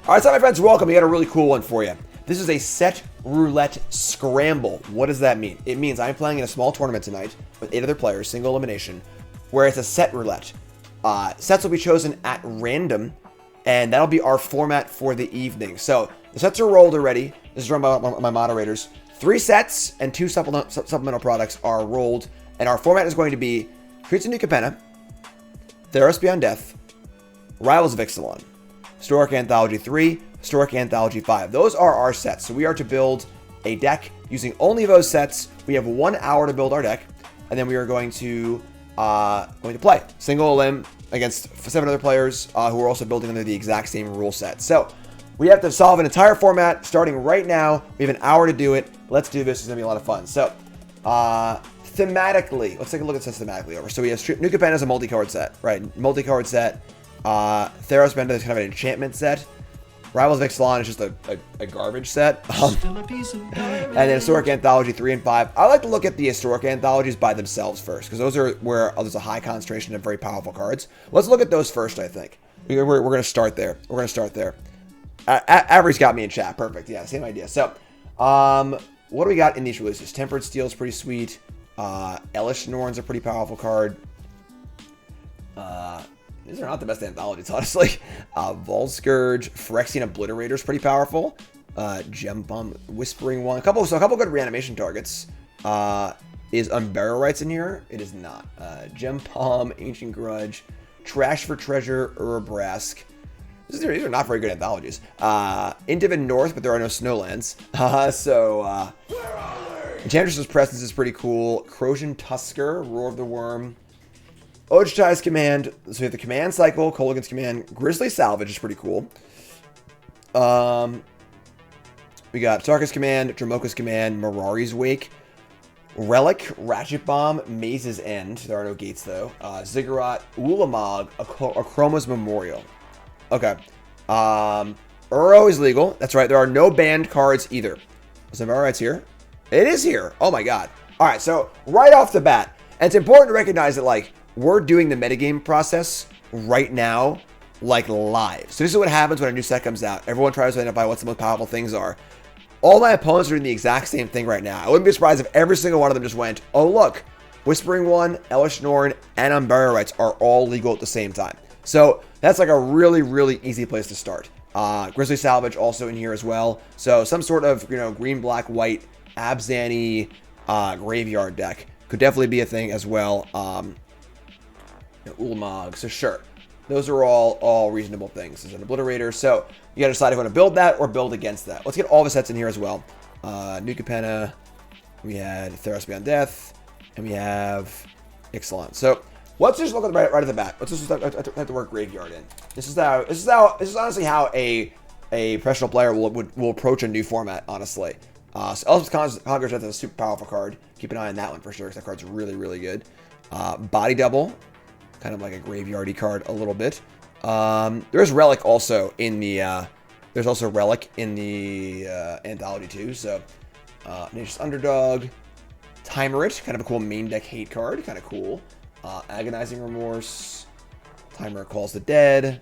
All right, so my friends, welcome. We got a really cool one for you. This is a set roulette scramble. What does that mean? It means I'm playing in a small tournament tonight with 8 other players, single elimination, where it's a set roulette. Sets will be chosen at random, and that'll be our format for the evening. So the sets are rolled already. This is run by my moderators. 3 sets and 2 supplemental products are rolled, and our format is going to be Creates a New Capenna, Theros Beyond Death, Rivals of Ixalan, Historic Anthology III, Historic Anthology V. Those are our sets. So we are to build a deck using only those sets. We have 1 hour to build our deck, and then we are going to play single-elim against 7 other players who are also building under the exact same rule set. So we have to solve an entire format starting right now. We have an hour to do it. Let's do this. It's going to be a lot of fun. So thematically, let's take a look at this thematically over. So we have New Capenna as a multi-card set, right? Multi-card set. Theros Beyond Death is kind of an enchantment set. Rivals of Ixalan is just a garbage set. And then Historic Anthology 3 and 5. I like to look at the Historic Anthologies by themselves first, because those are where there's a high concentration of very powerful cards. Let's look at those first, I think. We're going to start there. We're going to start there. Avery's got me in chat. Perfect. Yeah, same idea. So, what do we got in these releases? Tempered Steel is pretty sweet. Elish Norn's a pretty powerful card. These are not the best anthologies, honestly. Volscourge, Phyrexian Obliterator is pretty powerful. Gem Bomb, Whispering One. A couple good reanimation targets. Is Unburial Rites in here? It is not. Gem Bomb, Ancient Grudge, Trash for Treasure, Urabrask. These are not very good anthologies. Indiv North, but there are no Snowlands. Enchantress's Presence is pretty cool. Corrosion Tusker, Roar of the Worm. Ojtai's Command. So we have the Command Cycle, Kolaghan's Command. Grizzly Salvage is pretty cool. We got Sarka's Command, Dramoka's Command, Mirari's Wake. Relic, Ratchet Bomb, Maze's End. There are no gates, though. Ziggurat, Ulamog, Akroma's Memorial. Okay. Uro is legal. That's right. There are no banned cards either. Is Unburial here? It is here. Oh, my God. All right. So, right off the bat, and it's important to recognize that, like, we're doing the metagame process right now, like, live. So, this is what happens when a new set comes out. Everyone tries to identify what some of the powerful things are. All my opponents are doing the exact same thing right now. I wouldn't be surprised if every single one of them just went, oh, look, Whispering One, Elish Norn, and Unburial Rites are all legal at the same time. So, that's like a really, really easy place to start. Grizzly Salvage also in here as well. So, some sort of, green, black, white, Abzani graveyard deck could definitely be a thing as well. Ulamog, so sure. Those are all reasonable things. There's an Obliterator, so you got to decide if you want to build that or build against that. Let's get all the sets in here as well. New Capenna, we had Theros Beyond Death, and we have Ixalan. So let's just look at right at the bat. Let's just have the word graveyard in. This is honestly how a professional player will approach a new format. Honestly, so Elspeth's Conqueror's Death is a super powerful card. Keep an eye on that one for sure, because that card's really, really good. Body Double, kind of like a graveyardy card a little bit. There's Relic also in the there's also Relic in the Anthology too. So Nature's Underdog, Timerit, kind of a cool main deck hate card, kind of cool. Agonizing Remorse, Timer Calls the Dead.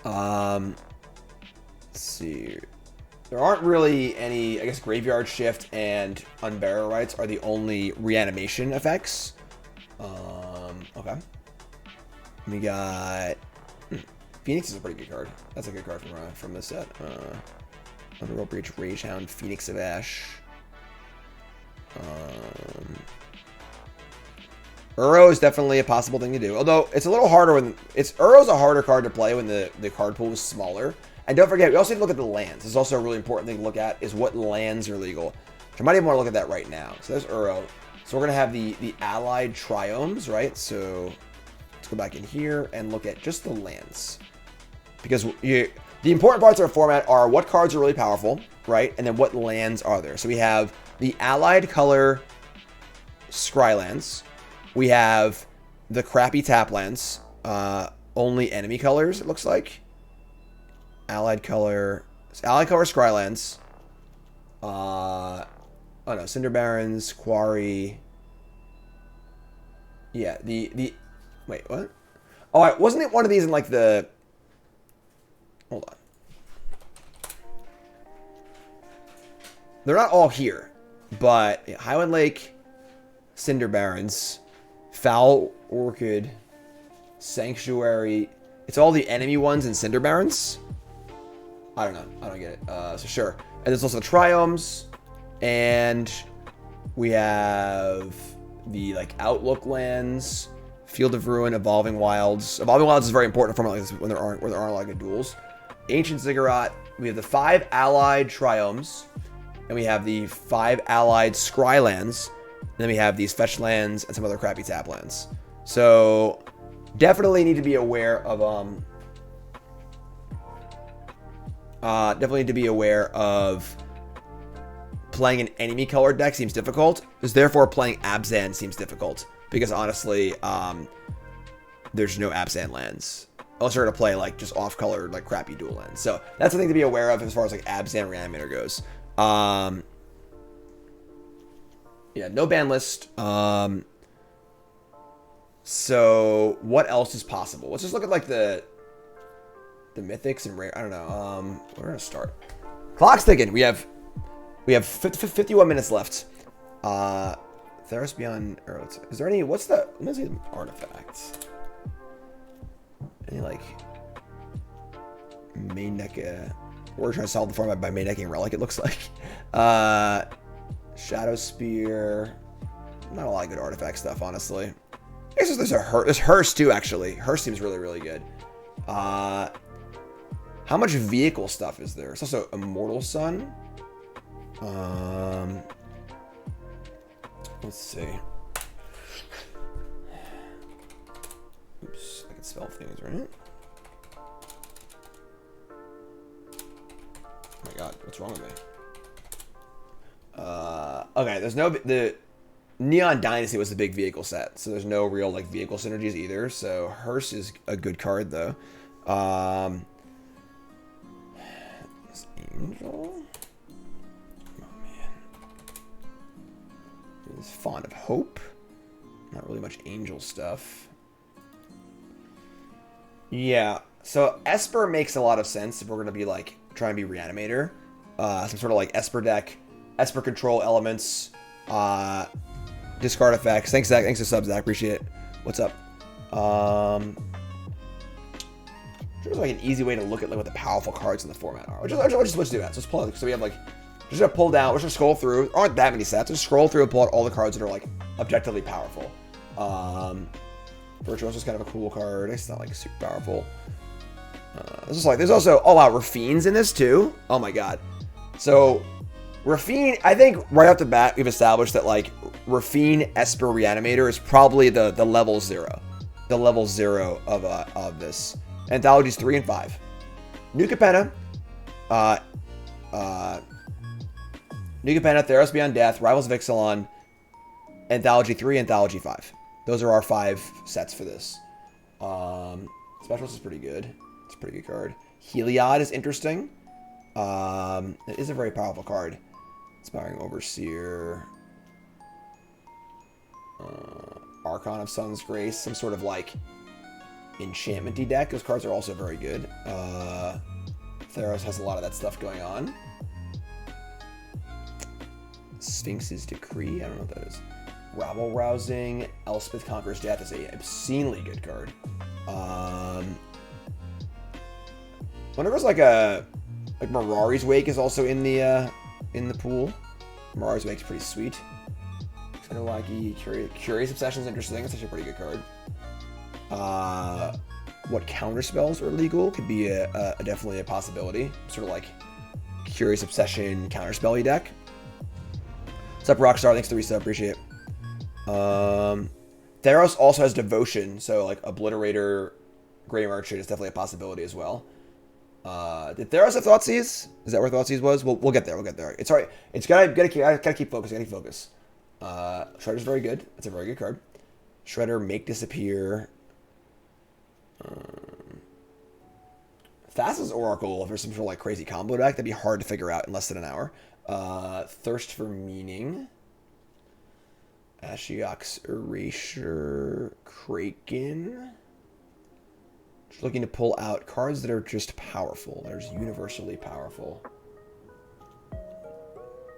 Let's see. There aren't really any, I guess Graveyard Shift and Unburial Rites are the only reanimation effects. Okay. We got Phoenix is a pretty good card. That's a good card from this set. Underworld Breach, Ragehound, Phoenix of Ash. Uro is definitely a possible thing to do. Although it's a little harder when Uro's a harder card to play when the card pool is smaller. And don't forget, we also need to look at the lands. This is also a really important thing to look at, is what lands are legal. I might even want to look at that right now. So there's Uro. So we're going to have the allied triomes, right? So let's go back in here and look at just the lands. Because the important parts of our format are what cards are really powerful, right? And then what lands are there. So we have the allied color Scrylands. We have the crappy tap lands. Only enemy colors, it looks like. Allied color Scrylands. Oh no, Cinder Barons, Quarry. Yeah, wait, what? Oh, wasn't it one of these in like the Hold on. They're not all here, but Highland Lake, Cinder Barrens, Foul Orchid, Sanctuary. It's all the enemy ones in Cinder Barrens. I don't know. I don't get it. So sure. And there's also the Triomes, and we have the like Outlook lands, Field of Ruin, Evolving Wilds. Evolving Wilds is very important for like this when there aren't a lot of good duels. Ancient Ziggurat. We have the 5 allied Triomes, and we have the 5 allied Scrylands, and then we have these fetch lands and some other crappy tap lands. So definitely need to be aware of playing an enemy colored deck seems difficult. Therefore playing Abzan seems difficult because honestly, there's no Abzan lands. Unless you're gonna play like just off-colored like crappy dual lands. So that's something to be aware of as far as like Abzan Reanimator goes. Yeah, no ban list. So what else is possible? Let's just look at like the mythics and rare. I don't know. We're gonna start. Clock's ticking. We have 51 minutes left. Theros Beyond. Or is there any? What's the? Let me see artifacts. Any like main deck? We're trying to solve the format by main decking Relic. It looks like. Shadow Spear. Not a lot of good artifact stuff, honestly. I guess there's Hearse too, actually. Hearse seems really, really good. How much vehicle stuff is there? It's also Immortal Sun. Let's see. Oops, I can spell things, right? Oh my god, what's wrong with me? Okay, there's no... The Neon Dynasty was the big vehicle set, so there's no real like vehicle synergies either. So Hearse is a good card though. Angel? Oh man. This Font of Hope. Not really much Angel stuff. Yeah, so Esper makes a lot of sense if we're gonna be like trying to be Reanimator. Some sort of like Esper deck. Esper control elements. Discard effects. Thanks, Zach. Thanks for subs, Zach. Appreciate it. What's up? There's like an easy way to look at like what the powerful cards in the format are. Let's do that. So let's pull out. So we have like, just gonna pull down. We're just gonna scroll through. There aren't that many sets. Just scroll through and pull out all the cards that are like objectively powerful. Virtuoso is kind of a cool card. It's not like super powerful. There's also out Rafine's in this too. Oh my god. So Rafine, I think right off the bat we've established that like Rafine Esper Reanimator is probably the level 0. The level 0 of this. Anthologies 3 and 5. New Capenna. New Capenna, Theros Beyond Death, Rivals of Ixalan, Anthology 3, Anthology 5. Those are our 5 sets for this. Specialist is pretty good. It's a pretty good card. Heliod is interesting. It is a very powerful card. Inspiring Overseer. Archon of Sun's Grace. Some sort of like enchantment-y deck. Those cards are also very good. Theros has a lot of that stuff going on. Sphinx's Decree. I don't know what that is. Rabble Rousing. Elspeth Conquers Death is a obscenely good card. Whenever there's like Mirari's Wake is also in the pool. Mirari's Wake's pretty sweet. Wacky, Curious Obsession is interesting. It's actually a pretty good card. What counterspells are legal could be definitely a possibility. Sort of like Curious Obsession counterspell-y deck. What's up, Rockstar? Thanks for the resub. Appreciate it. Theros also has Devotion, so like Obliterator, Grey Merchant is definitely a possibility as well. Did Theros have Thoughtseize? Is that where Thoughtseize was? We'll get there. We'll get there. It's alright. It's gotta keep focus. Gotta keep focus. Shredder's very good. It's a very good card. Shredder, Make Disappear. Thassa's Oracle, if there's some sort of like crazy combo deck, that'd be hard to figure out in less than an hour. Thirst for Meaning. Ashiok's Erasure. Kraken. Just looking to pull out cards that are just powerful. They're just universally powerful.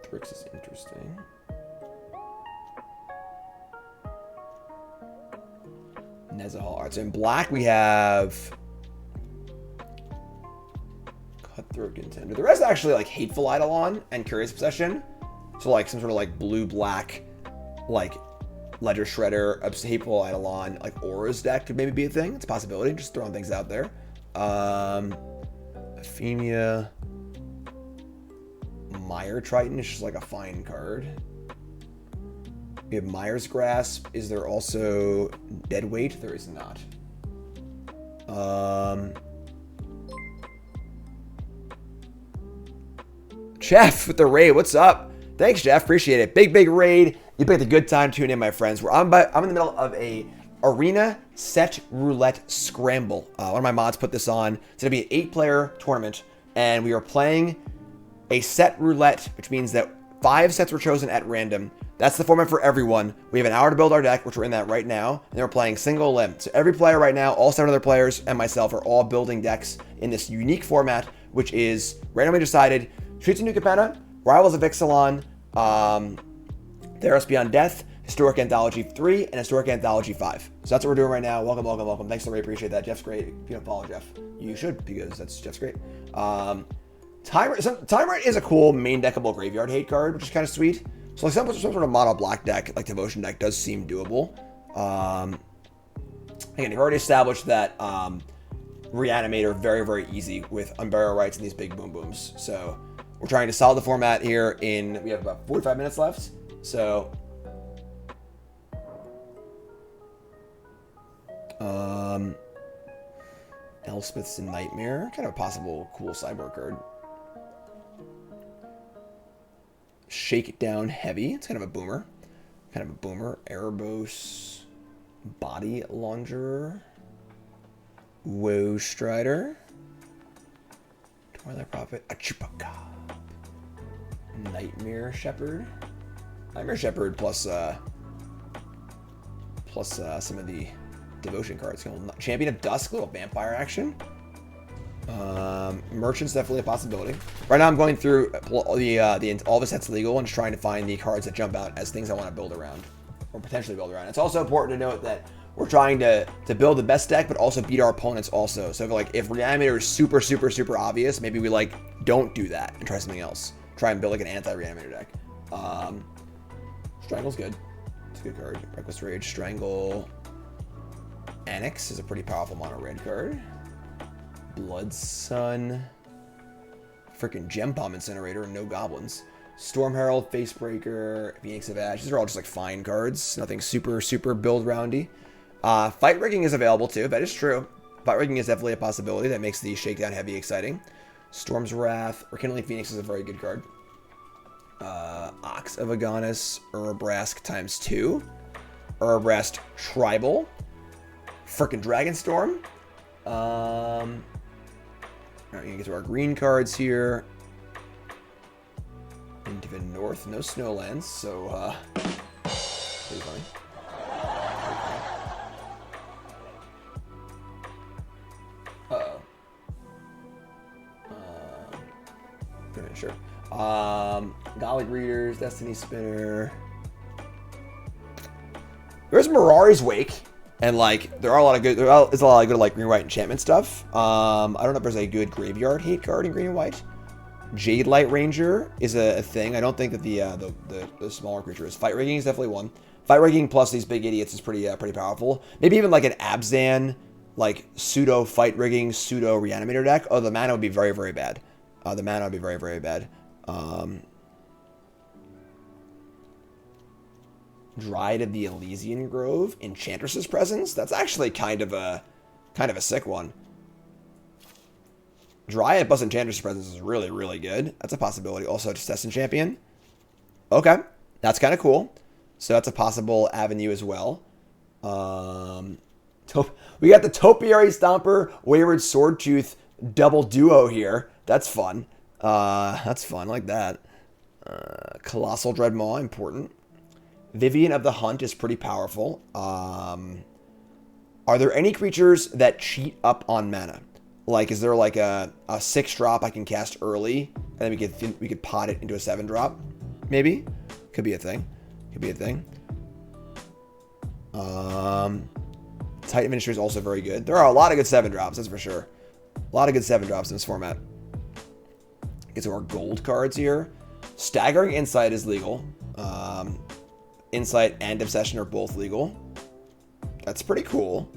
Thrix is interesting. Nezahal. Alright, so in black we have Cutthroat Contender. The rest actually like Hateful Eidolon and Curious Obsession. So like some sort of like blue-black, like Ledger Shredder, Hateful Eidolon, like Aura's deck could maybe be a thing. It's a possibility. Just throwing things out there. Ephemia. Mire Triton is just like a fine card. We have Mire's Grasp. Is there also Deadweight? There is not. Jeff with the raid. What's up? Thanks, Jeff. Appreciate it. Big raid. You picked a good time to tune in, my friends. I'm in the middle of a Arena Set Roulette Scramble. One of my mods put this on. It's going to be an 8-player tournament, and we are playing a set roulette, which means that 5 sets were chosen at random. That's the format for everyone. We have an hour to build our deck, which we're in that right now, and we're playing single-elim. So every player right now, all 7 other players and myself are all building decks in this unique format, which is randomly decided. Streets of New Capenna, Rivals of Ixalan, Theros Beyond Death, Historic Anthology III, and Historic Anthology V. So that's what we're doing right now. Welcome. Thanks, Larry. Appreciate that. Jeff's great. If you don't follow Jeff, you should, because Jeff's great. Tyrant is a cool main deckable graveyard hate card, which is kind of sweet. So like some sort of mono black deck, like Devotion deck, does seem doable. Again, you've already established that Reanimator very easy with Unburial Rights and these big boom booms. So we're trying to solve the format here in, we have about 45 minutes left. So Elspeth's in Nightmare, kind of a possible cool sideboard card. Shakedown Heavy, it's kind of a boomer. Erebos, Body Launderer, Woe Strider, Twilight Prophet, a Chupacab, Nightmare Shepherd plus some of the Devotion cards. Champion of Dusk, little vampire action. Merchant's definitely a possibility. Right now I'm going through all the sets legal and just trying to find the cards that jump out as things I want to build around, or potentially build around. It's also important to note that we're trying to build the best deck, but also beat our opponents also. So if Reanimator is super obvious, maybe we like don't do that and try something else. Try and build like an anti-Reanimator deck. Strangle's good. It's a good card. Reckless Rage, Strangle. Annex is a pretty powerful mono red card. Blood Sun. Freaking Gem Bomb Incinerator, no goblins. Storm Herald, Facebreaker, Phoenix of Ash. These are all just like fine cards. Nothing super build roundy. Fight Rigging is available too. That is true. Fight Rigging is definitely a possibility. That makes the Shakedown Heavy exciting. Storm's Wrath. Rekindling Phoenix is a very good card. Ox of Agonis. Urabrask ×2. Urabrask Tribal. Frickin' Dragonstorm. Alright, we're gonna get to our green cards here. Into the north, no snowlands, so pretty funny. Sure. Golly Readers, Destiny Spinner. There's Mirari's Wake. And like there's a lot of good like green white enchantment stuff. I don't know if there's a good graveyard hate card in green and white. Jade Light Ranger is a thing. I don't think that the smaller creature is. Fight Rigging is definitely one. Fight Rigging plus these big idiots is pretty powerful. Maybe even like an Abzan, like pseudo Fight Rigging, pseudo Reanimator deck. Oh, the mana would be very bad. The mana would be very bad. Dryad of the Elysian Grove, Enchantress's Presence. That's actually kind of a sick one. Dryad plus Enchantress's Presence is really good. That's a possibility. Also, Test Champion. Okay, that's kind of cool. So that's a possible avenue as well. We got the Topiary Stomper, Wayward Swordtooth double duo here. That's fun. I like that. Colossal Dreadmaw, important. Vivian of the Hunt is pretty powerful. Are there any creatures that cheat up on mana? Like, is there like a 6-drop I can cast early, and then we could pot it into a 7-drop? Maybe. Could be a thing. Could be a thing. Titan Ministry is also very good. There are a lot of good 7-drops, that's for sure. A lot of good 7-drops in this format. Get some more gold cards here. Staggering Insight is legal. Insight and Obsession are both legal. That's pretty cool.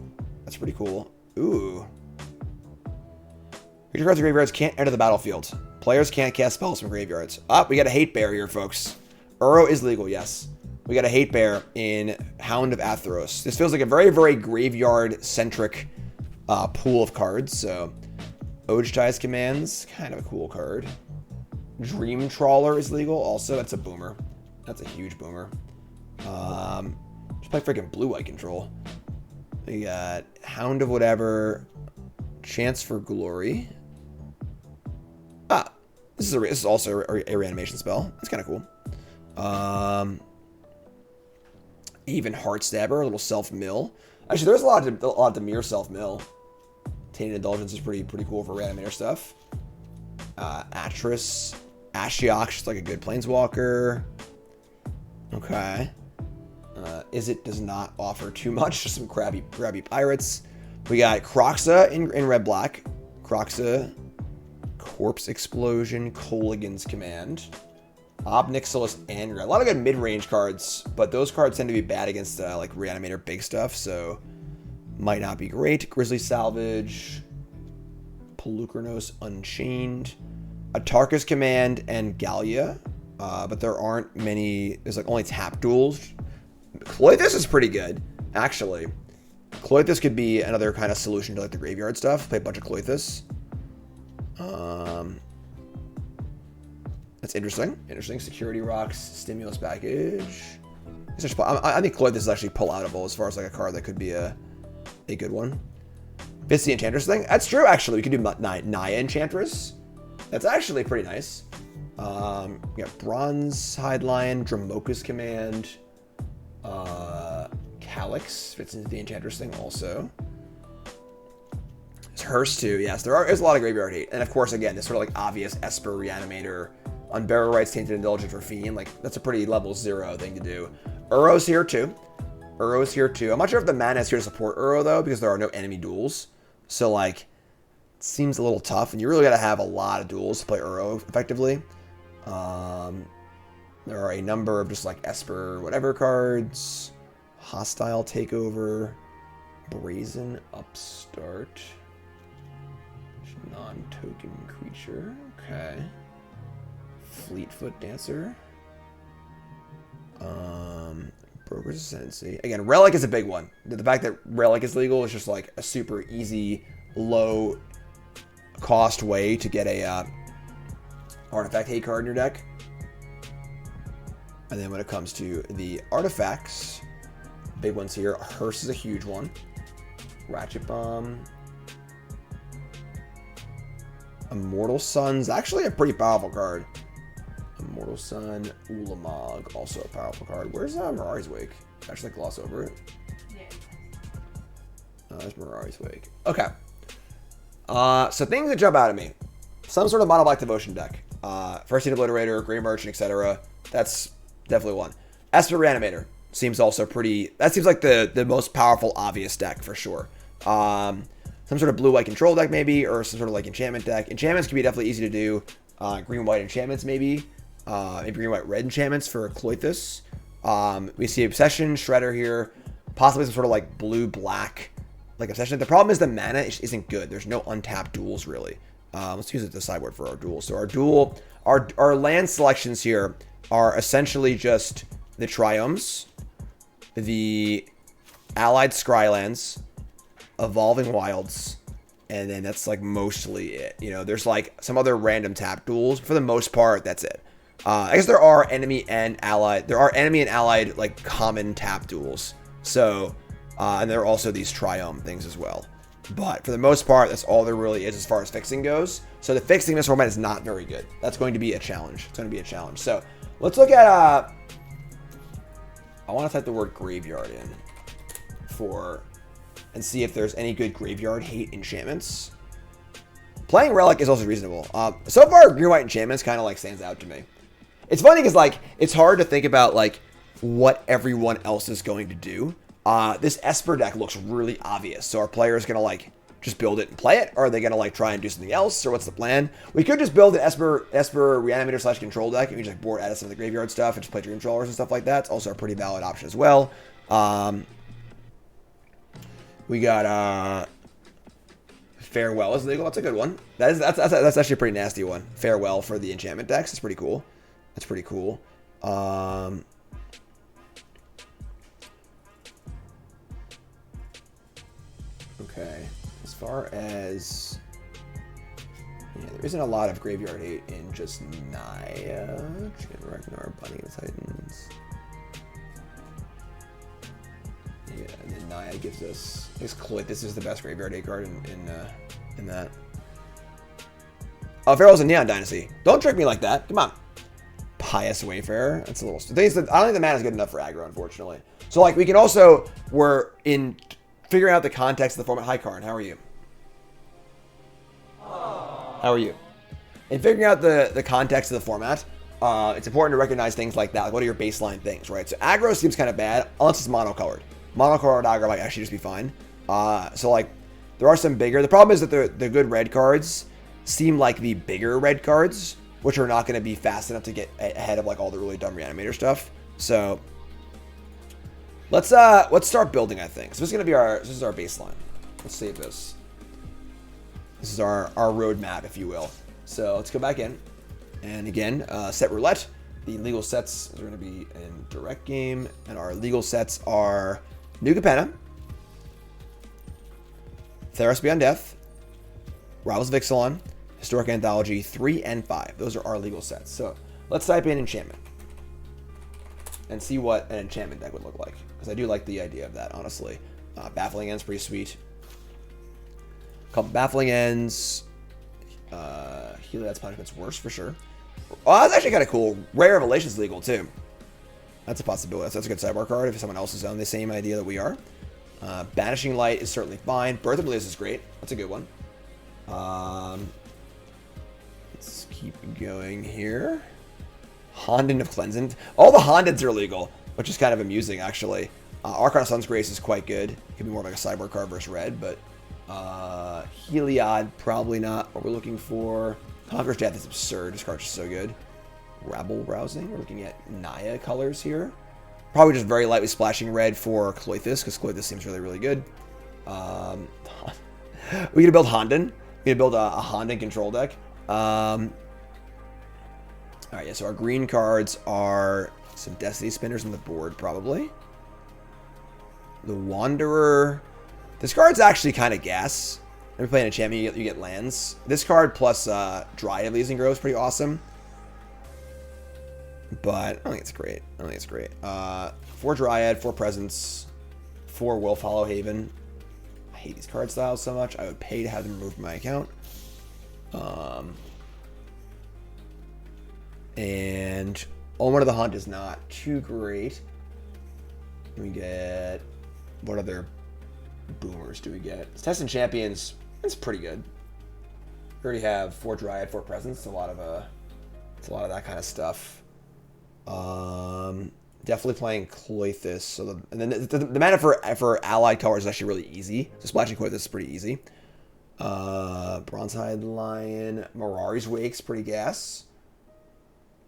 That's pretty cool. Ooh. Creature cards in graveyards can't enter the battlefield. Players can't cast spells from graveyards. We got a hate bear here, folks. Uro is legal, yes. We got a hate bear in Hound of Atheros. This feels like a very, very graveyard-centric pool of cards. So, Ojtai's Commands, kind of a cool card. Dream Trawler is legal. Also, that's a boomer. That's a huge boomer. Just play freaking blue-white control. We got Hound of whatever. Chance for Glory. This is also a reanimation spell. That's kind of cool. Even Heartstabber, a little self-mill. Actually, there's a lot of Dimir self-mill. Tainted Indulgence is pretty cool for reanimator stuff. Atris. Ashiok is like a good planeswalker. Okay. Izzet does not offer too much, just some crabby pirates. We got Kroxa in red-black. Kroxa, Corpse Explosion, Kolaghan's Command, Ob Nixilis, and a lot of good mid-range cards, but those cards tend to be bad against like Reanimator big stuff, so might not be great. Grizzly Salvage, Pelucranos Unchained, Atarka's Command, and Gallia, but there aren't many. There's like only tap duels. Cloythus is pretty good, actually. Cloythus could be another kind of solution to like the graveyard stuff. Play a bunch of Cloythus. That's interesting. Interesting. Security Rocks, Stimulus Package. I think Cloythus is actually pull-outable as far as like a card that could be a good one. Fits the Enchantress thing. That's true, actually. We could do Naya Enchantress. That's actually pretty nice. We got Bronze Hide Lion, Dramoka's Command, Calyx fits into the Enchantress thing also. It's Hearse too, yes. There's a lot of graveyard hate. And of course, again, this sort of like obvious Esper Reanimator, Unburial Rites, Tainted Indulgence for Fiend. Like, that's a pretty level 0 thing to do. Uro's here too. Uro's here too. I'm not sure if the mana is here to support Uro though, because there are no enemy duels. So like, it seems a little tough, and you really got to have a lot of duels to play Uro effectively. There are a number of just like Esper whatever cards. Hostile Takeover. Brazen Upstart. Non-token creature. Okay. Fleetfoot Dancer. Broker's Ascendancy. Again, Relic is a big one. The fact that Relic is legal is just like a super easy, low cost way to get a artifact hate card in your deck. And then when it comes to the artifacts, big ones here. Hearse is a huge one. Ratchet Bomb. Immortal Sun's actually a pretty powerful card. Immortal Sun, Ulamog, also a powerful card. Where's Mirari's Wake? Actually, gloss over it. Yeah. There's Mirari's Wake. Okay. So things that jump out at me. Some sort of mono black devotion deck. First Aid Obliterator, Grey Merchant, etc. That's definitely one. Esper Reanimator seems also pretty. That seems like the most powerful, obvious deck for sure. Some sort of blue-white control deck maybe, or some sort of like enchantment deck. Enchantments can be definitely easy to do. Green-white enchantments maybe. Maybe green-white-red enchantments for Cloythus. We see Obsession, Shredder here. Possibly some sort of like blue-black like Obsession. The problem is the mana isn't good. There's no untapped duels really. Let's use it to sideboard for our duel. So our land selections here are essentially just the Triomes, the Allied Scrylands, Evolving Wilds, and then that's like mostly it. You know, there's like some other random tap duels. For the most part, that's it. I guess there are enemy and allied like common tap duels. So, and there are also these Triome things as well. But for the most part, that's all there really is as far as fixing goes. So the fixing in this format is not very good. That's going to be a challenge. It's going to be a challenge. So let's look at, I want to type the word graveyard in for and see if there's any good graveyard hate enchantments. Playing Relic is also reasonable. So far, green-white enchantments kind of like stands out to me. It's funny because like it's hard to think about like what everyone else is going to do. This Esper deck looks really obvious. So are players gonna like just build it and play it, or are they gonna like try and do something else, or what's the plan? We could just build an Esper Reanimator / control deck, and we just like board out of some of the graveyard stuff and just play Dream Trawlers and stuff like that. It's also a pretty valid option as well. We got Farewell is legal. That's a good one. That's actually a pretty nasty one. Farewell for the enchantment decks. It's pretty cool. That's pretty cool. Okay. As far as there isn't a lot of graveyard hate in just Naya. Ragnar, Bunny and Titans. Yeah, and then Naya gives us his Cloyd. This is the best graveyard hate card in that. Oh, Pharaoh's a Neon Dynasty. Don't trick me like that. Come on. Pious Wayfarer. That's a little. I don't think the mana is good enough for aggro, unfortunately. So like we can also we're in figuring out the context of the format. Hi, Karn. How are you? How are you? In figuring out the context of the format, it's important to recognize things like that. Like what are your baseline things, right? So aggro seems kind of bad unless it's monocolored. Monocolored aggro might actually just be fine. So like there are some bigger. The problem is that the good red cards seem like the bigger red cards, which are not going to be fast enough to get ahead of like all the really dumb reanimator stuff. So let's start building. I think so. This is our baseline. Let's save this. This is our roadmap, if you will. So let's go back in, and again, set roulette. The legal sets are going to be in direct game, and our legal sets are New Capenna, Theros Beyond Death, Rivals of Ixalan, Historic Anthology 3 and 5. Those are our legal sets. So let's type in enchantment and see what an enchantment deck would look like, because I do like the idea of that, honestly. Baffling End's pretty sweet. A couple Baffling Ends. Heliod's Punishment's worse for sure. Oh, that's actually kind of cool. Rare Revelation's legal too. That's a possibility. That's a good sidebar card if someone else is on the same idea that we are. Banishing Light is certainly fine. Birth of Bliss is great. That's a good one. Let's keep going here. Honden of Cleansant. All the Hondens are legal, which is kind of amusing, actually. Archon of Sun's Grace is quite good. It could be more like a cyber card versus red, but Heliod, probably not what we're looking for. Conqueror's Death is absurd. This card's just so good. Rabble Rousing. We're looking at Naya colors here. Probably just very lightly splashing red for Cloythus, because Cloythus seems really, really good. We're going to build Honden. We're going to build a Honden control deck. Alright, yeah, so our green cards are some Destiny Spinners on the board, probably. The Wanderer. This card's actually kind of gas. When you're playing a champion, you get lands. This card plus Dryad of Leasing Grove is pretty awesome. But I don't think it's great. 4 Dryad, 4 Presence, 4 Wolf Hollow Haven. I hate these card styles so much. I would pay to have them removed from my account. And Omen of the Hunt is not too great. We get... What other boomers do we get? Testing Champions, it's pretty good. We already have 4 Dryad, 4 Presence. It's a lot of that kind of stuff. Definitely playing Cloythus. So and then the mana for allied colors is actually really easy. So splashing Cloythus is pretty easy. Bronzehide Lion, Mirari's Wake's pretty gas.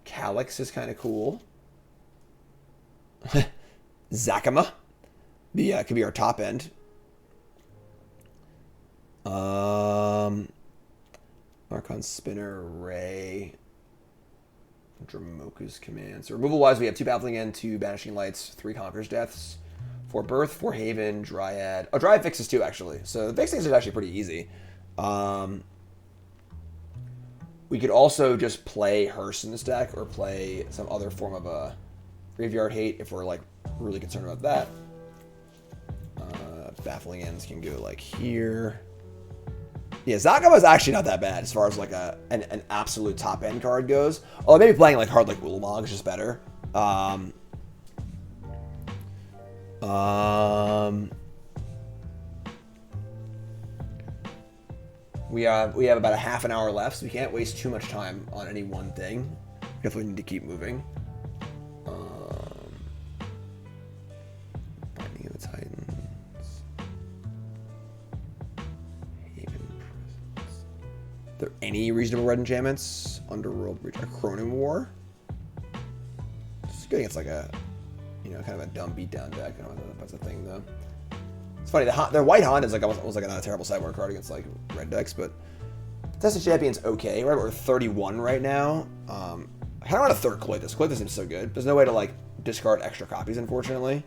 Calyx is kind of cool. Zakama. Could be our top end. Archon Spinner, Ray, Dramoka's Command. So removal wise, we have 2 Baffling End, 2 Banishing Lights, 3 Conqueror's Deaths, 4 Birth, 4 Haven, Dryad. Oh, Dryad fixes 2 actually. So the fixings is actually pretty easy. We could also just play Hearse in this deck, or play some other form of a graveyard hate if we're like really concerned about that. Baffling Ends can go like here. Yeah, Zakama is actually not that bad as far as like an absolute top end card goes. Although maybe playing like hard like Ulamog is just better. We have about a half an hour left, so we can't waste too much time on any one thing. Definitely need to keep moving. Binding of the Titans. Haven Presence. Are there any reasonable red enchantments? Underworld Breach. A Chronon War? Just getting it's like a, you know, kind of a dumb beatdown deck. I don't know if that's a thing though. It's funny, their white Honda is like almost like not a terrible sideboard card against like red decks, but Test of Champions okay. We're 31 right now. I kind of want a third Coitus. Coitus seems so good. There's no way to like discard extra copies, unfortunately.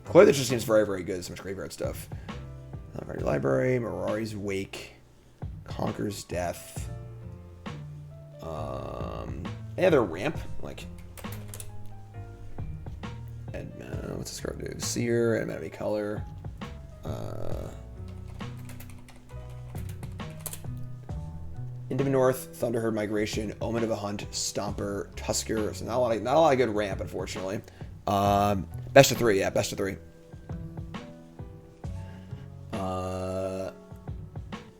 Coitus just seems very, very good. So much graveyard stuff. Library, Mirari's Wake, Conquer's Death. Any other ramp like. What's this card do? Seer, and enemy color. Into the North, Thunderherd Migration, Omen of a Hunt, Stomper, Tusker. So not a lot of good ramp, unfortunately. Best of 3, yeah, best of 3.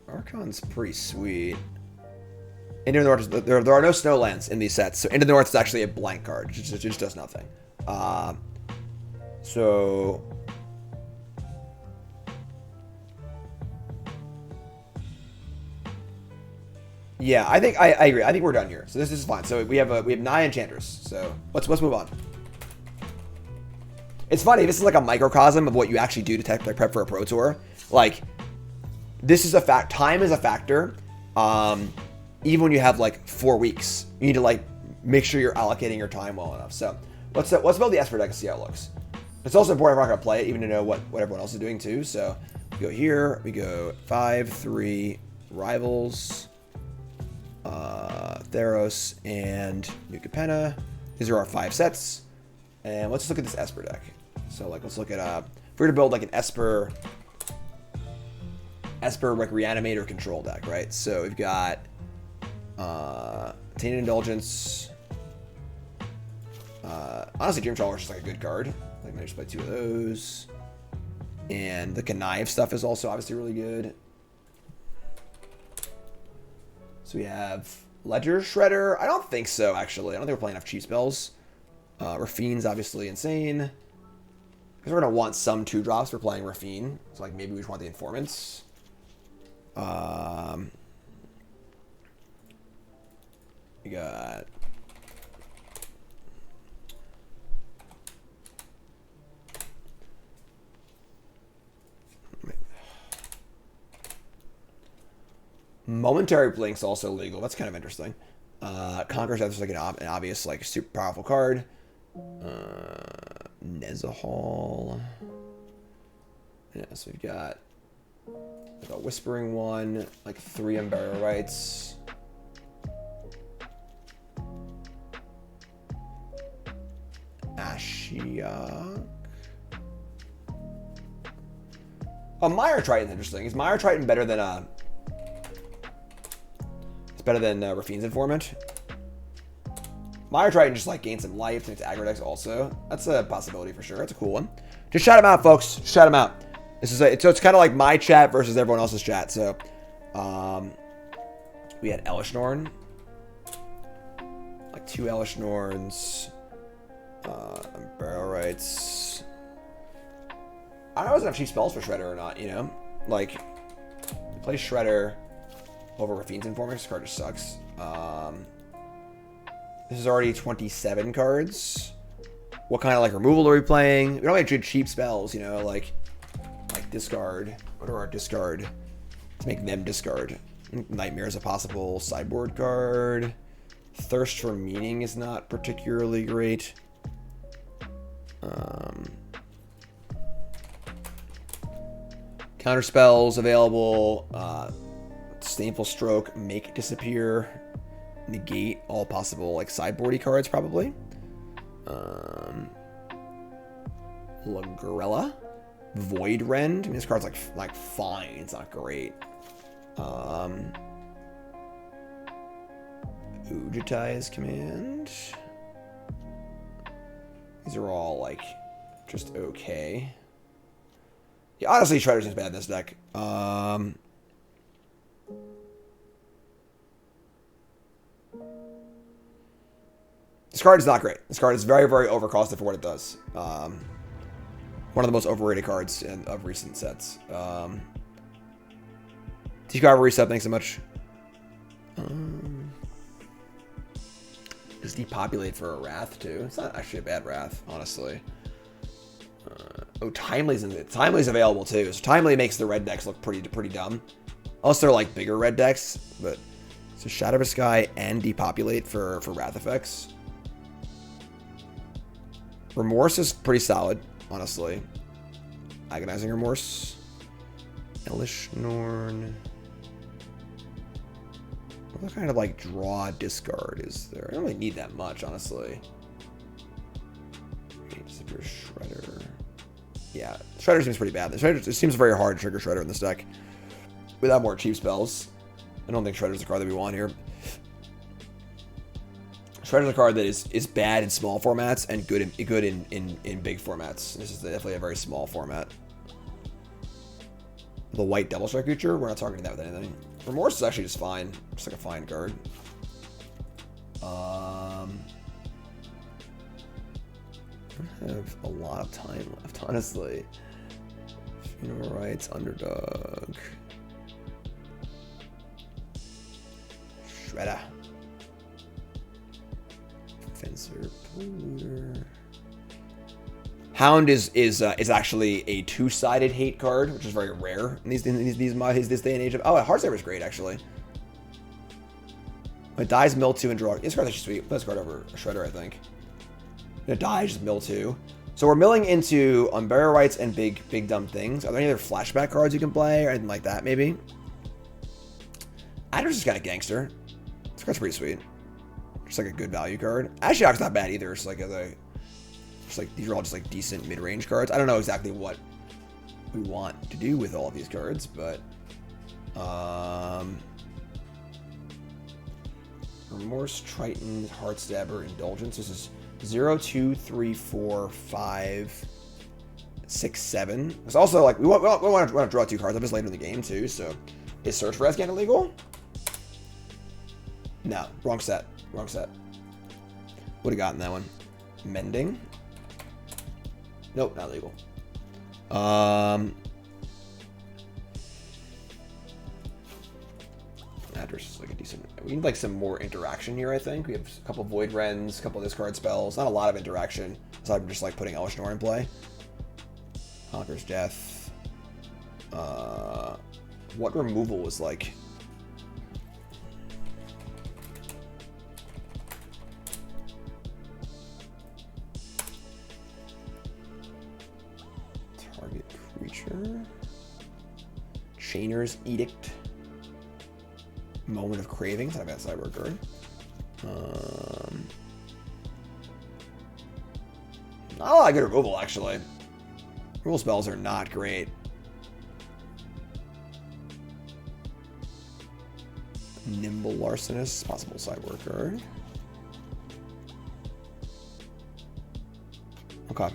Archon's pretty sweet. Into the North, there are no Snowlands in these sets, so Into the North is actually a blank card. It just does nothing. So yeah, I think I agree. I think we're done here. So this is fine. So we have 9 enchanters. So let's move on. It's funny. This is like a microcosm of what you actually do to prep for a Pro Tour. Like this is a fact. Time is a factor. Even when you have like 4 weeks, you need to like make sure you're allocating your time well enough. So let's build the Esper deck and see how it looks. It's also important if we're not going to play it, even to know what everyone else is doing too. So we go here, we go 5, 3, Rivals, Theros, and New Capenna. These are our 5 sets. And let's look at this Esper deck. So like let's look at if we're going to build like an Esper like Reanimator control deck, right? So we've got Tainted Indulgence. Honestly, Dream Trawler is just like a good card. Like, maybe just play 2 of those. And the Connive stuff is also obviously really good. So we have Ledger Shredder. I don't think so, actually. I don't think we're playing enough cheap spells. Rafine's obviously insane. Because we're going to want some 2-drops for playing Rafine. So, like, maybe we just want the Informants. We got... Momentary Blink's also legal. That's kind of interesting. Conqueror's Death is like an obvious, like, super powerful card. Nezahal. Yeah, so we've got like a Whispering one, like 3 Unburial Rights. Ashiok. Oh, Mire Triton's interesting. Is Mire Triton better than Rafine's Informant? Mire Triton just like gains some life and it's aggro decks also. That's a possibility for sure. That's a cool one. Just shout him out, folks. Just shout him out. This is so it's kind of like my chat versus everyone else's chat. So, we had Elish Norn, like 2 Elish Norns, Barrel Rights. I don't know if there's enough cheap spells for Shredder or not. You know, like play Shredder over Rafine's Informant. This card just sucks. This is already 27 cards. What kind of like removal are we playing? We don't have any cheap spells, you know, like discard. What are our discard to make them discard? Nightmare is a possible sideboard card. Thirst for Meaning is not particularly great. Counter spells available. Disdainful Stroke, Make Disappear, negate all possible like sideboardy cards probably. Lagrella, Void Rend. I mean, this card's like fine. It's not great. Ujitai's Command. These are all like just okay. Yeah, honestly, Shredder seems bad in this deck. This card is not great. This card is very, very overcosted for what it does. One of the most overrated cards of recent sets. T-Card reset, thanks so much. Just depopulate for a Wrath, too. It's not actually a bad Wrath, honestly. Timely's available, too. So Timely makes the red decks look pretty dumb. Unless they're, like, bigger red decks. But, so Shadow of a Sky and depopulate for Wrath effects. Remorse is pretty solid, honestly. Agonizing Remorse. Elish Norn. What kind of like draw discard is there? I don't really need that much, honestly. Disappear Shredder. Yeah, Shredder seems pretty bad. It seems very hard to trigger Shredder in this deck without more cheap spells. I don't think Shredder's the card that we want here. Shredder's a card that is bad in small formats and good in big formats. This is definitely a very small format. The white Double Strike creature, we're not targeting that with anything. Remorse is actually just fine. Just like a fine card. I don't have a lot of time left, honestly. Funeral Rites, Underdog. Shredder. Fencer, Polluter. Hound is actually a two-sided hate card, which is very rare in this day and age. Oh, Heartsaber is great actually. It dies, mill 2 and draw. This card's actually sweet. This card over a Shredder, I think. It dies, just mill 2. So we're milling into Unburial Rights and big dumb things. Are there any other flashback cards you can play or anything like that? Maybe. Adder's just kind of gangster. This card's pretty sweet. Just like a good value card. Ashiok's not bad either. It's like these are all just like decent mid-range cards. I don't know exactly what we want to do with all of these cards, but Remorse, Triton, Heartstabber, Indulgence. This is 0, 2, 3, 4, 5, 6, 7. It's also like we want to draw 2 cards up as later in the game too. So is Search for Azcanta legal? No, wrong set. Wrong set. Would have gotten that one. Mending. Nope, not legal. Address is like a decent. We need like some more interaction here. I think we have a couple Void Rens, a couple discard spells. Not a lot of interaction. Aside from just like putting Elish Norn in play. Conqueror's Death. What removal was like? Creature. Chainer's Edict. Moment of Craving. It's not a bad sideboard card. Not a lot of good removal, actually. Removal spells are not great. Nimble Larcenist. Possible sideboard card. Okay.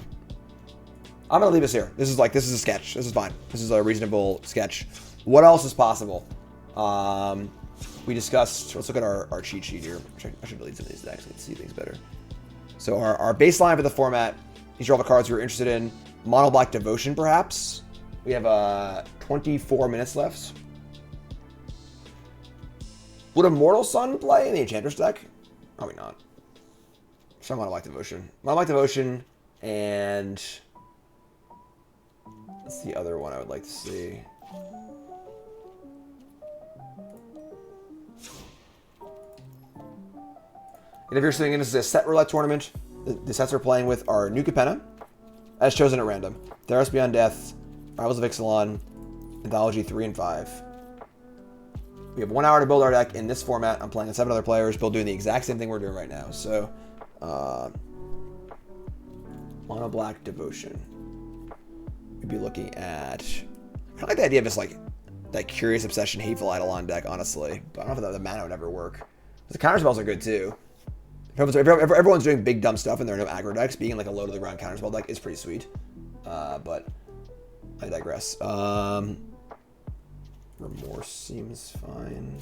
I'm going to leave this here. This is a sketch. This is fine. This is a reasonable sketch. What else is possible? We discussed, let's look at our cheat sheet here. I should delete some of these decks. Let's see things better. So our baseline for the format, these are all the cards we were interested in. Mono Black Devotion, perhaps. We have 24 minutes left. Would Immortal Sun play in the Enchantress deck? Probably not. So Mono Black Devotion. Mono Black Devotion and... That's the other one I would like to see. And if you're saying this is a set roulette tournament, the sets we're playing with are New Capenna, as chosen at random. Theros Beyond Death, Rivals of Ixalan, Anthology 3 and 5. We have 1 hour to build our deck in this format. I'm playing with 7 other players, both doing the exact same thing we're doing right now. So, Mono Black Devotion. We'd be looking at... I kind of like the idea of this, like, that Curious Obsession, Hateful Eidolon deck, honestly. But I don't know if the mana would ever work. The counter spells are good, too. If everyone's doing big dumb stuff and there are no aggro decks, being like a low to the ground counterspell deck is pretty sweet. But I digress. Remorse seems fine.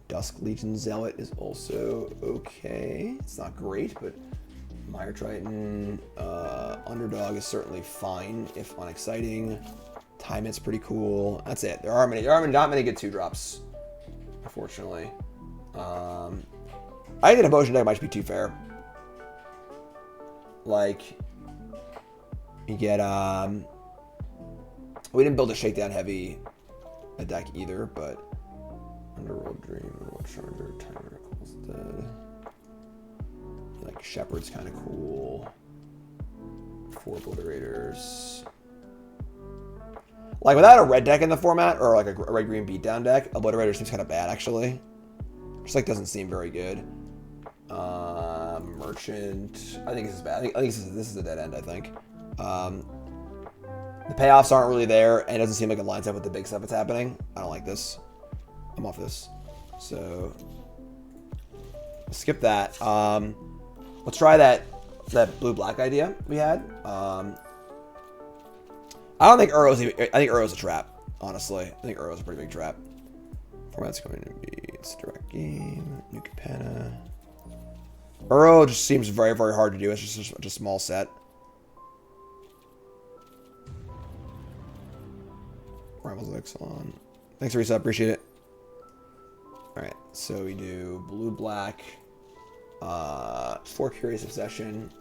Dusk Legion Zealot is also okay. It's not great, but Mire Triton, Underdog is certainly fine, if unexciting. Time It's pretty cool. That's it. There are not many good 2-drops, unfortunately. I think the Devotion deck might be too fair. Like, you get, we didn't build a Shakedown heavy deck either, but Underworld Dream, Underworld Charger, Time Miracle's dead. Like, Shepherd's kind of cool. 4 Obliterators. Like, without a red deck in the format, or like a red-green beatdown deck, Obliterator seems kind of bad, actually. Just, like, doesn't seem very good. Merchant. I think this is bad. I think this is a dead end, I think. The payoffs aren't really there, and it doesn't seem like it lines up with the big stuff that's happening. I don't like this. I'm off this. So, skip that. Let's try that blue-black idea we had. I don't think Uro's a trap, honestly. I think Uro's a pretty big trap. Format's going to be, it's direct game, new Capenna. Uro just seems very, very hard to do. It's just a small set. Rivals Ixalan. Thanks, Risa. Appreciate it. Alright, so we do blue-black. 4 Curious Obsession.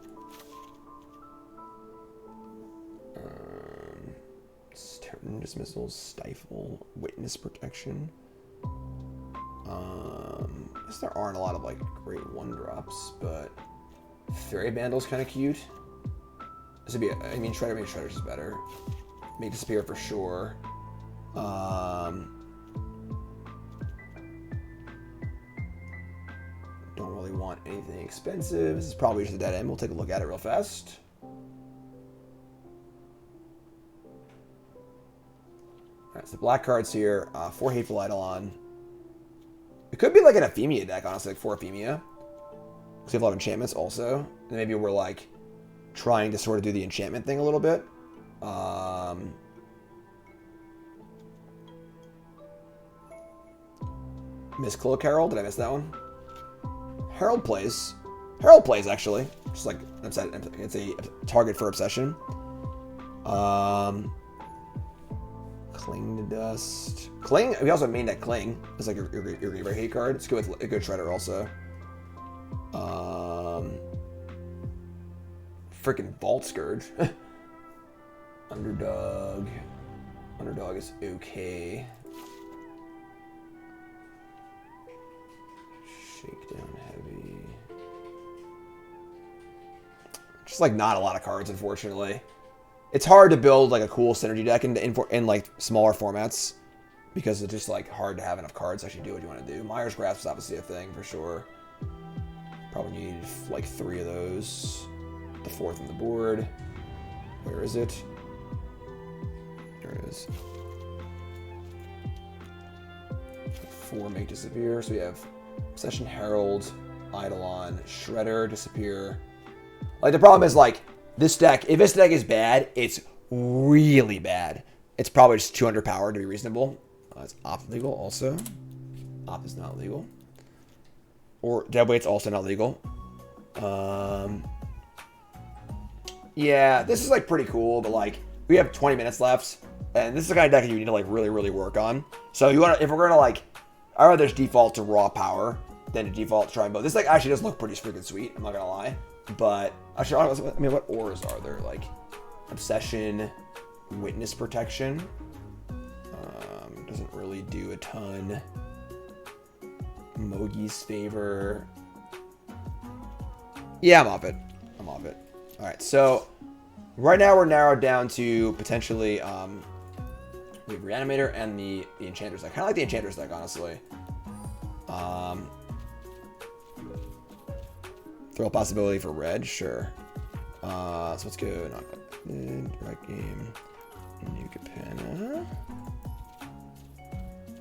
Terran Dismissal, Stifle, Witness Protection. I guess there aren't a lot of like great 1-drops, but Fairy Vandal's kind of cute. This would be, I mean, Shredder's is better. Make Disappear for sure. Don't really want anything expensive. This is probably just a dead end. We'll take a look at it real fast. Alright, so black cards here. 4 Hateful Eidolon. It could be like an Ephemia deck, honestly, like 4 Ephemia. Because we have a lot of enchantments also. And maybe we're like trying to sort of do the enchantment thing a little bit. Miss Cloak Herald, did I miss that one? Herald plays. Herald plays, actually. Just like, it's a target for Obsession. Cling to Dust. Cling, we also main deck Cling. It's like your hate card. It's good with a good Shredder also. Freaking Vault Scourge. Underdog. Underdog is okay. Shakedown heavy. Just like not a lot of cards, unfortunately. It's hard to build like a cool synergy deck in like smaller formats because it's just like hard to have enough cards to actually do what you want to do. Mire's Grasp is obviously a thing for sure. Probably need like 3 of those. The 4th on the board. Where is it? There it is. 4 Make Disappear. So we have Obsession Herald, Eidolon, Shredder, Disappear. Like the problem is like this deck, if this deck is bad, it's really bad. It's probably just 200 power to be reasonable. It's Op legal also. Op is not legal. Or Deadweight's also not legal. Yeah, this is like pretty cool, but like we have 20 minutes left, and this is the kind of deck you need to like really, really work on. So you want to, if we're gonna like, I'd rather just default to raw power than to default to try and build. This deck actually does look pretty freaking sweet. I'm not gonna lie. But actually, I mean, what auras are there? Like Obsession, Witness Protection. Doesn't really do a ton. Mogi's Favor. Yeah, I'm off it. I'm off it. All right, so right now we're narrowed down to potentially we have Reanimator and the Enchantress deck. I kind of like the Enchantress deck, honestly. Throw a possibility for red, sure. So let's go. Direct game. New Capenna.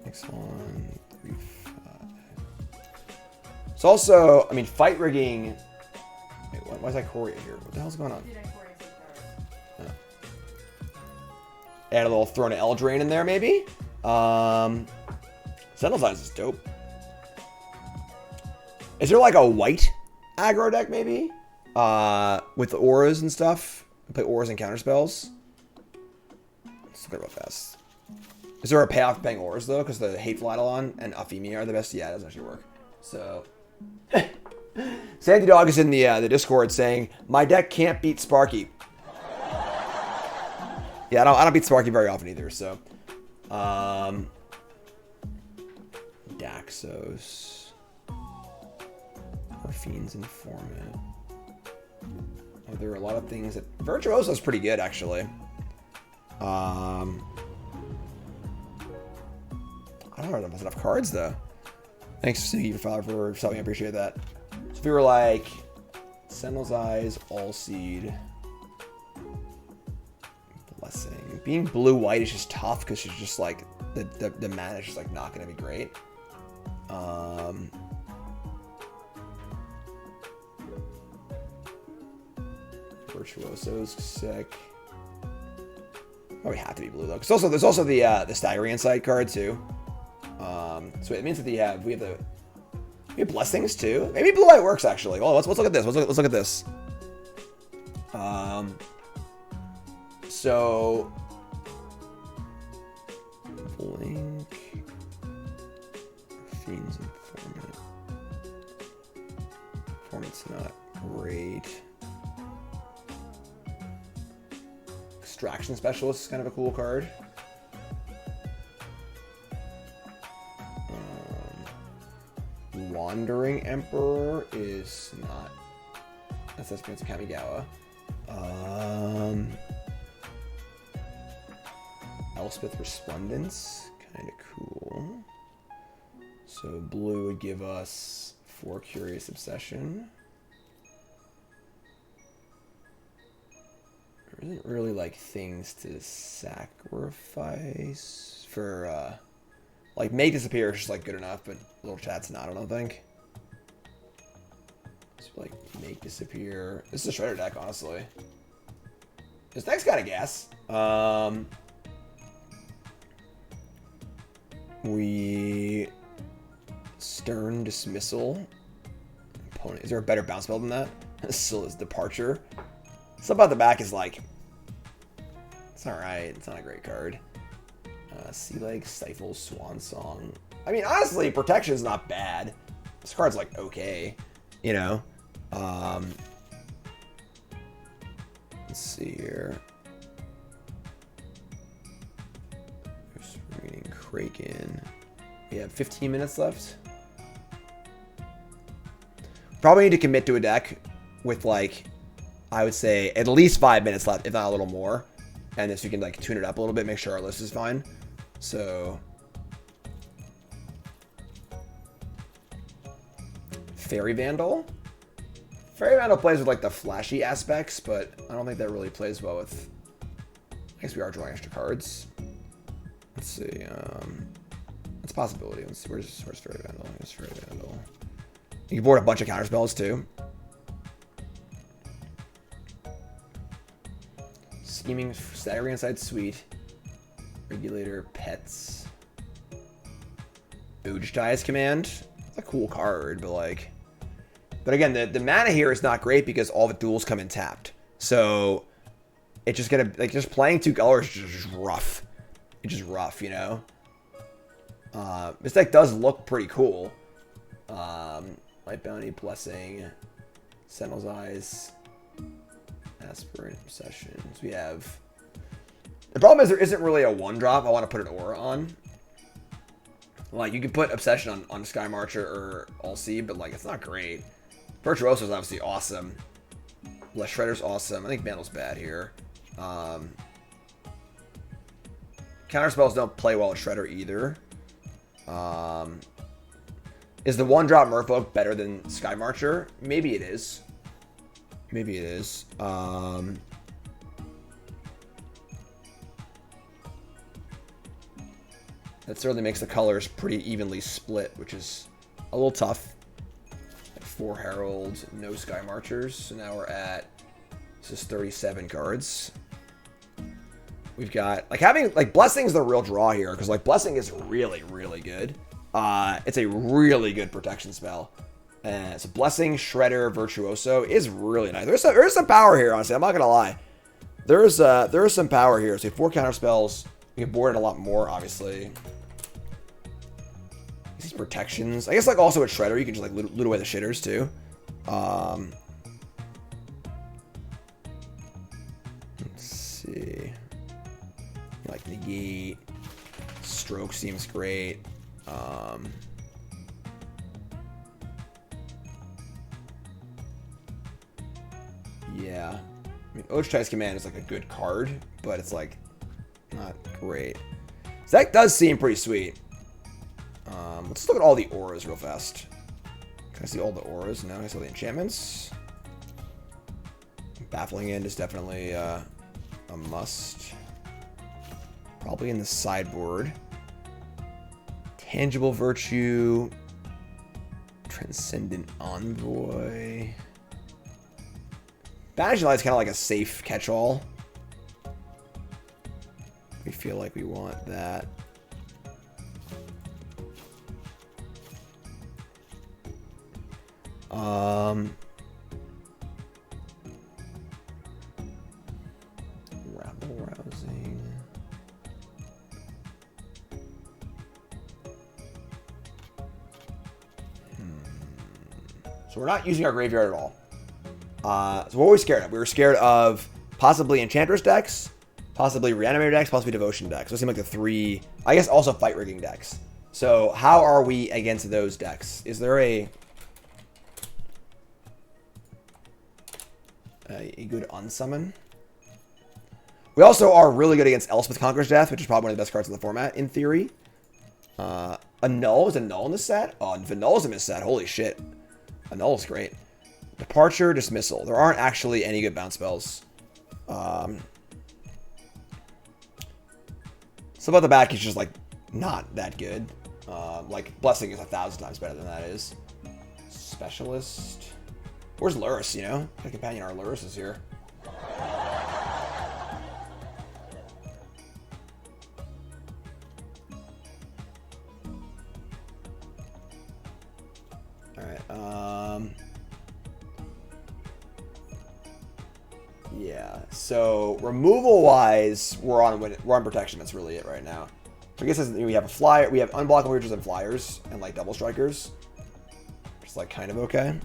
Ixalan 3-5. It's also, I mean, fight rigging. Wait, why is that Coria here? What the hell's going on? Add a little Throne of Eldraine in there, maybe. Sentinel's Eyes is dope. Is there like a white aggro deck, maybe? With the auras and stuff? Play auras and counterspells? Let's look at it real fast. Is there a payoff paying auras, though? Because the Hateful Eidolon and Aphemia are the best? Yeah, it doesn't actually work. So... Sandy Dog is in the Discord saying, my deck can't beat Sparky. Yeah, I don't beat Sparky very often either, so... Daxos. Orphene's Informant. Oh, there are a lot of things that... Virtuoso's pretty good, actually. I don't know if there's enough cards, though. Thanks, Steve, for something. I appreciate that. So if we were like... Sentinel's Eyes, All-Seed... Blessing. Being blue-white is just tough, because she's just like... The mana is just like not going to be great. Virtuoso's sick. Probably have to be blue, though. Because there's also the Staggering Insight card, too. So it means that we have Blessings, too. Maybe blue-white works, actually. Oh, let's look at this. Let's look at this. So... Blink... Fiend's Informant. Informant's not great. Extraction Specialist is kind of a cool card. Wandering Emperor is not. That's Experience of Kamigawa. Elspeth Resplendence, kind of cool. So blue would give us 4 Curious Obsession. There isn't really like things to sacrifice for like Make Disappear is just like good enough, but Little Chat's not, I don't think. So like Make Disappear. This is a Shredder deck, honestly. This deck's kind of gas. We Stern Dismissal. Opponent. Is there a better bounce spell than that? Still is Departure. Stuff about the back is like, it's alright. It's not a great card. Sea Leg, Stifle, Swan Song. I mean, honestly, Protection's not bad. This card's like okay, you know. Let's see here. Just reading Kraken. We have 15 minutes left. Probably need to commit to a deck with like, I would say at least 5 minutes left, if not a little more. And this we can like tune it up a little bit, make sure our list is fine. So Fairy Vandal. Fairy Vandal plays with like the flashy aspects, but I don't think that really plays well with. I guess we are drawing extra cards. Let's see. It's a possibility. Let's see. Where's Fairy Vandal? Here's Fairy Vandal. You can board a bunch of counterspells too. Scheming, Staggering Inside Suite, Regulator, Pets, Ujtai's Command. It's a cool card, but like, but again, the mana here is not great because all the duels come in tapped. So it's just gonna like just playing 2 colors is just rough. It's just rough, you know. This deck does look pretty cool. Light Bounty, Blessing, Sentinel's Eyes. Esper, Obsessions. We have. The problem is there isn't really a 1-drop I want to put an aura on. Like you can put Obsession on Sky Marcher or All-Sea, but like it's not great. Virtuoso is obviously awesome. Les Shredder's awesome. I think Vandal's bad here. Counterspells don't play well with Shredder either. Is the 1-drop Merfolk better than Sky Marcher? Maybe it is. Maybe it is. That certainly makes the colors pretty evenly split, which is a little tough. Like 4 Heralds, no Sky Marchers. So now we're at, this is 37 cards. We've got, like, having, like, Blessing's the real draw here, because, like, Blessing is really, really good. It's a really good protection spell. And so Blessing, Shredder, Virtuoso is really nice. There's some power here, honestly. I'm not gonna lie. There is some power here. So 4 counter spells. We can board it a lot more, obviously. These protections. I guess, like, also with Shredder, you can just, like, loot away the shitters, too. Let's see. Like, negate. Stroke seems great. Yeah. I mean, Ochi's Command is, like, a good card, but it's, like, not great. So that does seem pretty sweet. Let's look at all the auras real fast. Can I see all the auras? No, I saw the enchantments. Baffling End is definitely a must. Probably in the sideboard. Tangible Virtue. Transcendent Envoy. Banishing Light is kind of like a safe catch-all. We feel like we want that. Rabble Rousing. So we're not using our graveyard at all. So what were we scared of? We were scared of possibly Enchantress decks, possibly Reanimator decks, possibly Devotion decks. Those seem like the 3, I guess also Fight Rigging decks. So how are we against those decks? Is there a good unsummon? We also are really good against Elspeth Conquers Death, which is probably one of the best cards in the format, in theory. A Null? Is a Null in this set? Oh, if a Null is in this set, holy shit. A Null is great. Departure, Dismissal. There aren't actually any good bounce spells. Stuff about the back is just, like, not that good. Like, Blessing is 1,000 times better than that is. Specialist. Where's Lurrus, you know? The companion art Lurrus is here. Alright, yeah, so removal-wise, we're on protection. That's really it right now. So I guess we have a flyer, we have unblockable creatures and flyers, and like double strikers. Just like kind of okay.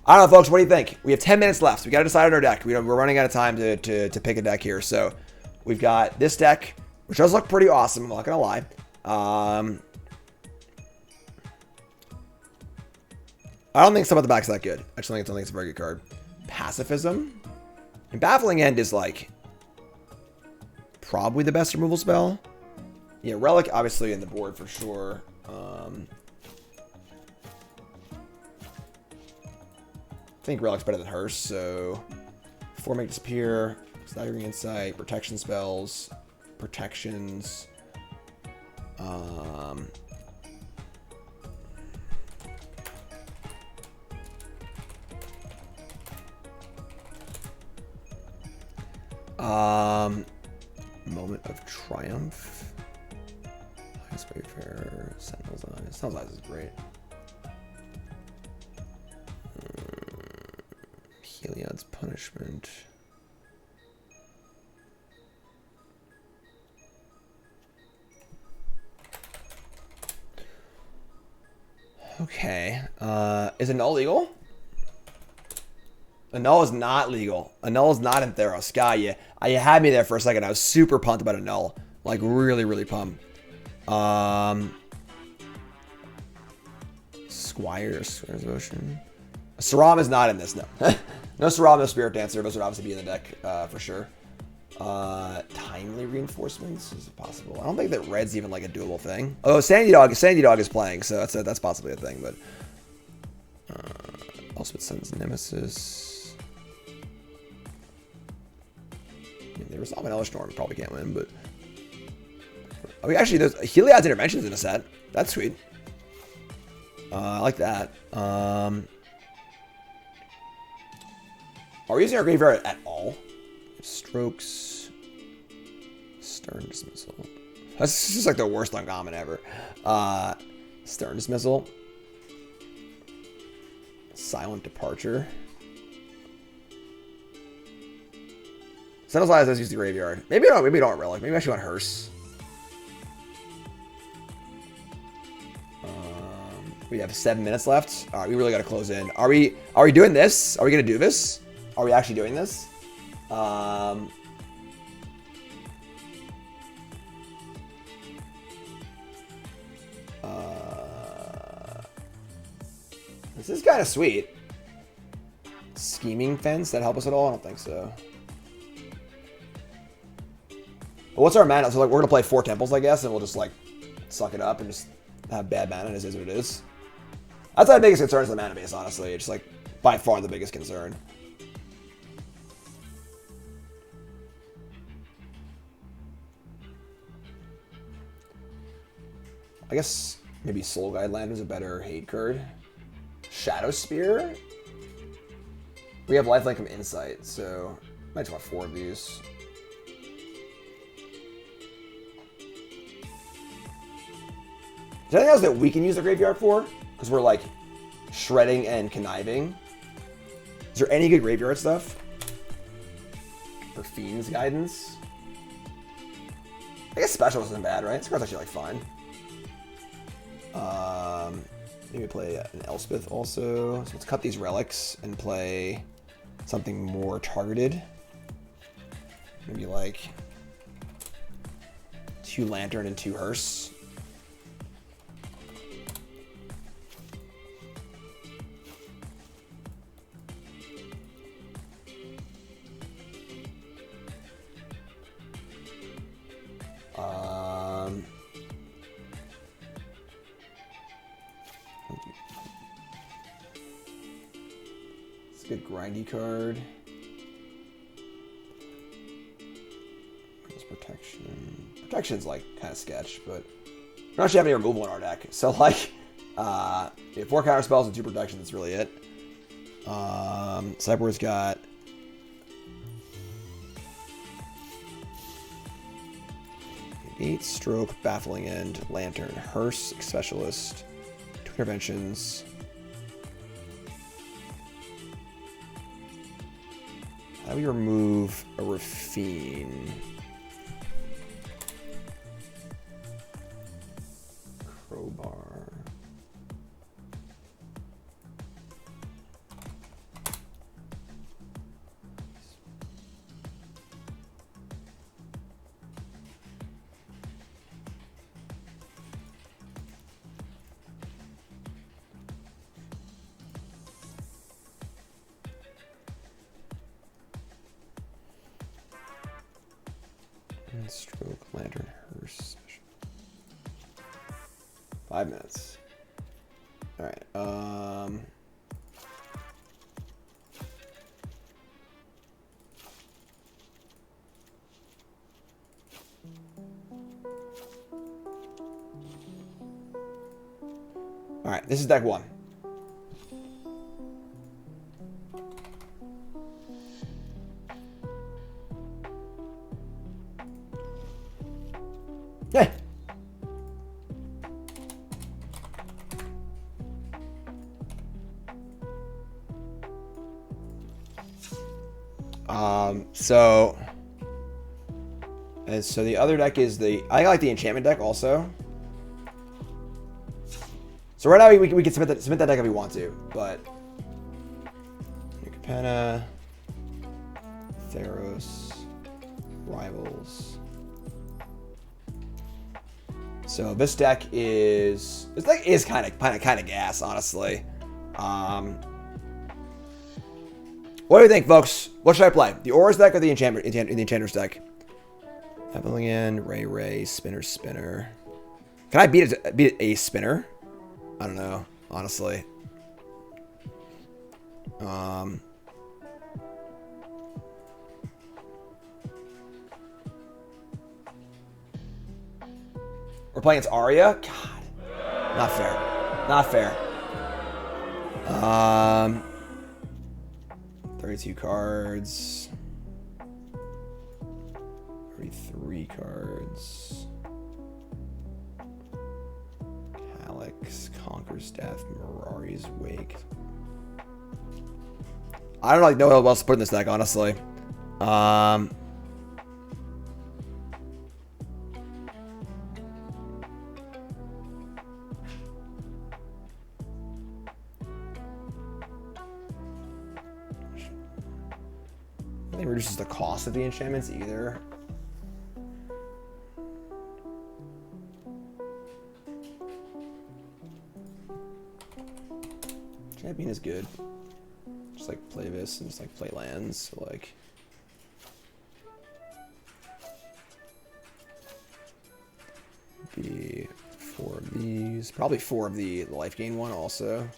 I don't know, folks. What do you think? We have 10 minutes left. So we got to decide on our deck. We're running out of time to pick a deck here. So we've got this deck, which does look pretty awesome. I'm not gonna lie. I don't think some of the back's that good. I just don't think it's a very good card. Pacifism. And Baffling End is like probably the best removal spell. Yeah, Relic obviously in the board for sure. I think Relic's better than hers, so 4 make disappear, staggering insight, protection spells, protections. Moment of Triumph. Highest Wayfarer, Sentinel's Eyes. Sentinel's Eyes is great. Heliod's Punishment. Okay. Is a null legal? A null is not legal. A null is not in Theros. Sky, you had me there for a second. I was super pumped about a null. Like, really, really pumped. Squire's Devotion. Saram is not in this, no. No Saram, no Spirit Dancer. Those would obviously be in the deck, for sure. Timely Reinforcements is it possible. I don't think that red's even like a doable thing. Oh, Sandy Dog is playing, so that's possibly a thing. But also it sends Nemesis. There was an Elesh Storm, probably can't win, but I mean, actually, there's Heliod's Interventions in a set. That's sweet. I like that. Are we using our graveyard at all? Strokes. Stern Dismissal. That's just like the worst uncommon ever. Stern Dismissal. Silent Departure. Sentinel's Eye does use the graveyard. Maybe I don't. Maybe I don't Relic. Maybe I actually want Hearse. We have 7 minutes left. All right, we really got to close in. Are we doing this? Are we gonna do this? Are we actually doing this? This is kind of sweet. Scheming Fence, that help us at all? I don't think so. Well, what's our mana? So like we're gonna play 4 temples, I guess, and we'll just like suck it up and just have bad mana. It is what it is. That's my biggest concern is the mana base, honestly. It's like by far the biggest concern. I guess maybe Soul Guide Land is a better hate card. Shadow Spear. We have lifelink from Insight, so I might just want 4 of these. Is there anything else that we can use the graveyard for? Because we're like shredding and conniving. Is there any good graveyard stuff? For Fiend's Guidance? I guess Special isn't bad, right? This card's actually like fine. Maybe play an Elspeth also. So let's cut these relics and play something more targeted. Maybe like 2 Lantern and 2 Hearse. It's a good grindy card. Protection. Protection's like kind of sketch, but we don't actually have any removal in our deck. So like, we have 4 counter spells and 2 protection. That's really it. Cyborg's got 8 Stroke, Baffling End, Lantern, Hearse, Specialist, 2 Interventions. How do we remove a Rafine? Crowbar. Stroke, Lantern, Hearse. 5 minutes. All right. All right. This is deck 1. Yeah. So the other deck is I like the enchantment deck also. So right now we can submit that deck if we want to, but Capenna, Theros, Rivals. So this deck is kind of gas, honestly. What do you think, folks? What should I play? The Aura's deck or the Enchanter's deck? Evelyn, Ray, Spinner. Can I beat a Spinner? I don't know, honestly. We're playing against Arya? God. Not fair. Not fair. 32 cards. 3 cards. Alex, Conquer's Death, Mirari's Wake. I don't know what else to put in this deck, honestly. I think it reduces the cost of the enchantments either. Champion is good. Just like play this and just like play lands. So like be 4 of these. Probably 4 of the life gain one also.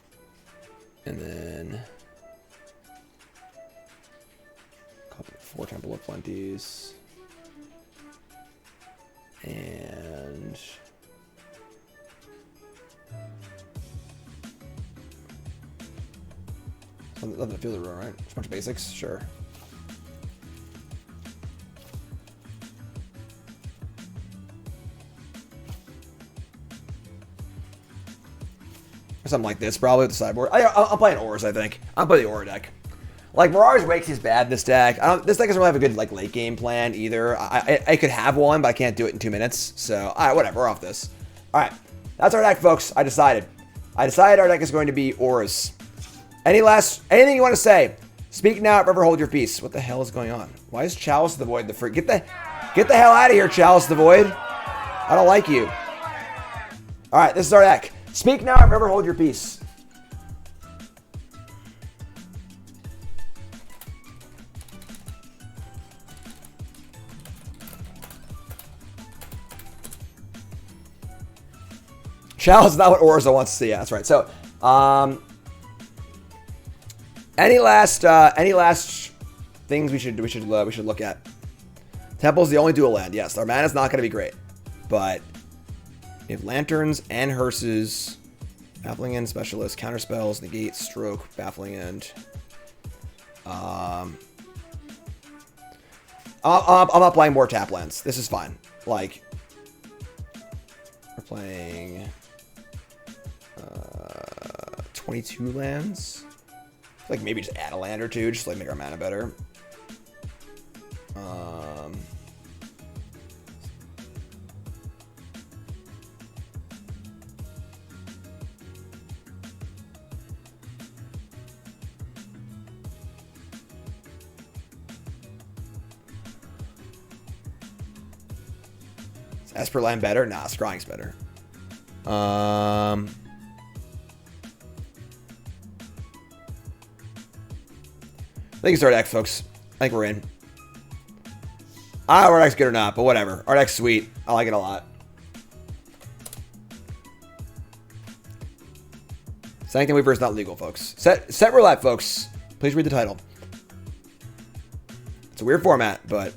And then 4 Temple of Plenties. And nothing to feel the room, right? Just a bunch of basics, sure. Or something like this, probably with the sideboard. I'm playing Auras, I think. I'm playing the Aura deck. Like, Mirari's Wakes is bad, this deck. This deck doesn't really have a good, like, late game plan either. I could have one, but I can't do it in 2 minutes. So, alright, whatever, we're off this. Alright, that's our deck, folks. I decided our deck is going to be Auras. Anything you want to say? Speak now, or forever hold your peace. What the hell is going on? Why is Chalice of the Void the freak? Get the hell out of here, Chalice of the Void. I don't like you. Alright, this is our deck. Speak now, or forever hold your peace. Chalice is not what Orza wants to see. Yeah, that's right. So, any last things we should look at? Temple's the only dual land. Yes, our mana's not going to be great, but we have Lanterns and Hearses, Baffling End Specialist, Counter Spells, Negate, Stroke, Baffling End. I'm not playing more tap lands. This is fine. Like, we're playing 22 lands. Like maybe just add a land or two, just like make our mana better. Is Esper land better? Nah, Scrying's better. I think it's our deck, folks. I think we're in. I don't know if our deck's good or not, but whatever. Our deck's sweet. I like it a lot. Sanctum Weaver is not legal, folks. Set roulette, folks. Please read the title. It's a weird format, but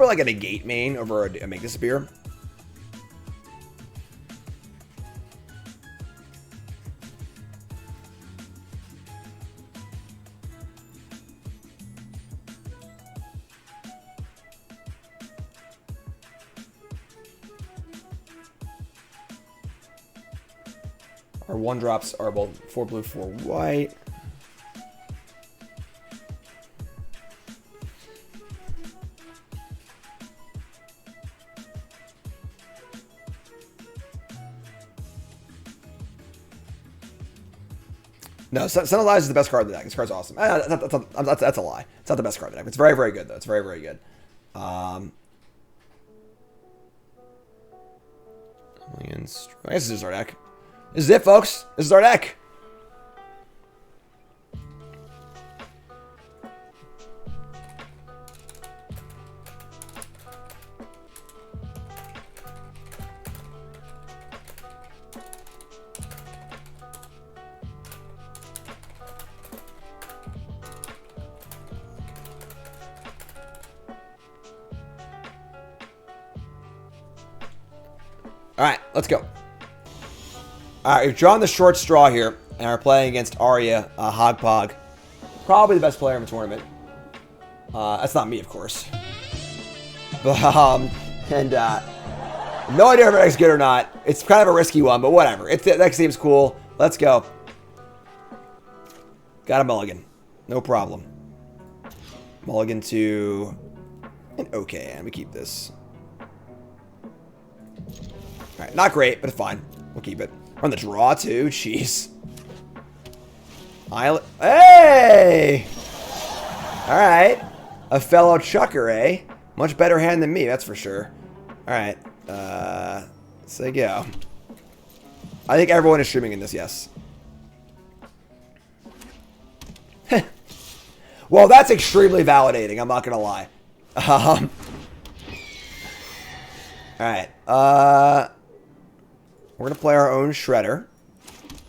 or like a negate main over a make disappear. Our 1-drops are both 4 blue, 4 white. No, Single-elim is the best card in the deck. This card's awesome. That's a lie. It's not the best card in the deck. It's very, very good, though. It's very, very good. I guess this is our deck. This is it, folks. This is our deck. Alright, let's go. Alright, we've drawn the short straw here, and we're playing against Arya Hogpog. Probably the best player in the tournament. That's not me, of course. But, no idea if it's good or not. It's kind of a risky one, but whatever. The deck seems cool. Let's go. Got a mulligan. No problem. Mulligan to an okay, and we keep this. Alright, not great, but it's fine. We'll keep it. We're on the draw, too. Jeez. Hey! Alright. A fellow chucker, eh? Much better hand than me, that's for sure. Alright. So go. I think everyone is streaming in this, yes. Well, that's extremely validating, I'm not gonna lie. Alright. We're going to play our own Shredder.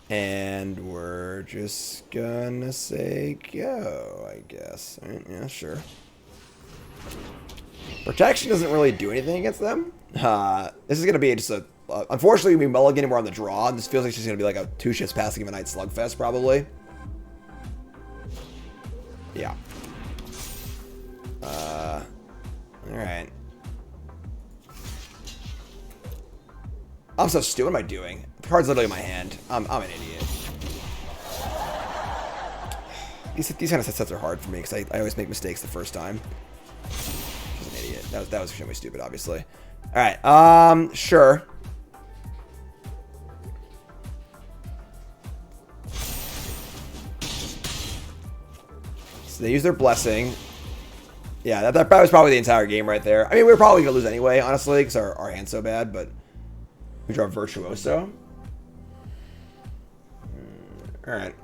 And we're just going to say go, I guess. Right, yeah, sure. Protection doesn't really do anything against them. This is going to be just a... unfortunately, we mulligan and we're on the draw. This feels like it's just going to be like a 2 shifts passing of a night slugfest, probably. Yeah. Alright. I'm so stupid. What am I doing? The card's literally in my hand. I'm an idiot. These kind of sets are hard for me because I always make mistakes the first time. Just an idiot. That was extremely stupid, obviously. Alright, sure. So they use their blessing. Yeah, that was probably the entire game right there. I mean, we were probably going to lose anyway, honestly, because our hand's so bad, but... we draw Virtuoso. Alright.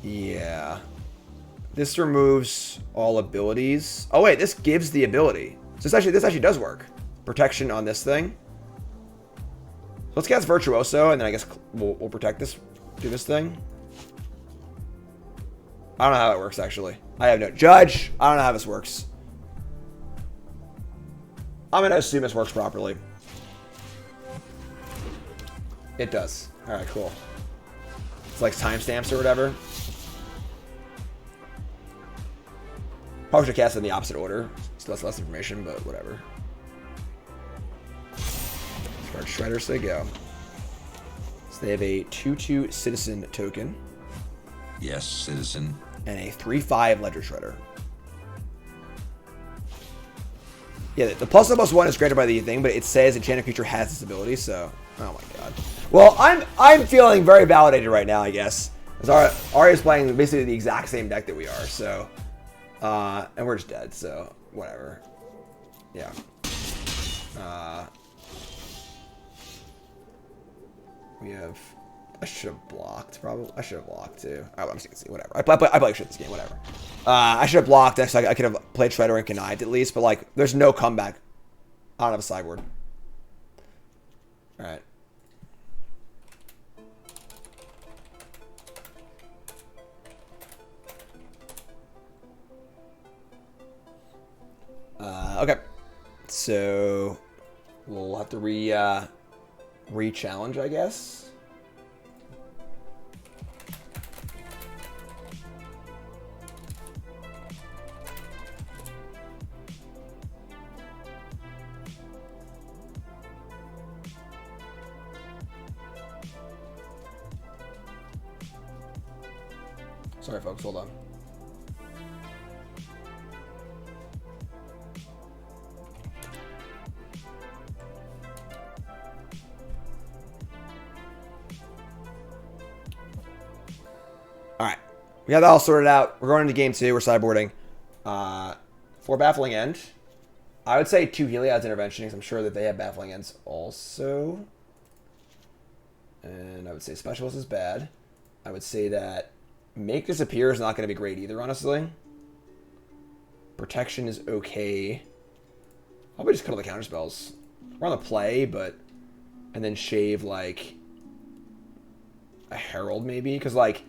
Yeah. This removes all abilities. Oh wait, this gives the ability. So this actually does work. Protection on this thing. So let's cast Virtuoso, and then I guess we'll protect this, do this thing. I don't know how that works, actually. I have no... Judge! I don't know how this works. I'm going to assume this works properly. It does. Alright, cool. It's like timestamps or whatever. Probably should cast it in the opposite order. So that's less information, but whatever. Start Shredder, so they go. So they have a 2/2 Citizen token. Yes, Citizen. And a 3/5 Ledger Shredder. Yeah, the +1/+1 is granted by the thing, but it says Enchanted Creature has this ability, so... oh my god. Well, I'm feeling very validated right now, I guess. Because Arya's playing basically the exact same deck that we are, so... and we're just dead, so... whatever. Yeah. We have... I should have blocked, probably. I should have blocked, too. Oh, I'm just gonna see. Whatever. I play shit this game. Whatever. I should have blocked. Actually, I could have played Shredder and connived at least, but, like, there's no comeback. I don't have a sideboard. Alright. Okay. So, we'll have to re-challenge, I guess. Sorry, folks. Hold on. All right. We got that all sorted out. We're going into game 2. We're sideboarding. For Baffling End, I would say 2 Heliod's Intervention, because I'm sure that they have Baffling Ends also. And I would say Specialist is bad. I would say that Make Disappear is not going to be great either, honestly. Protection is okay. Probably just cut all the counterspells. We're on the play, but... and then shave, like... a Herald, maybe? Because, like...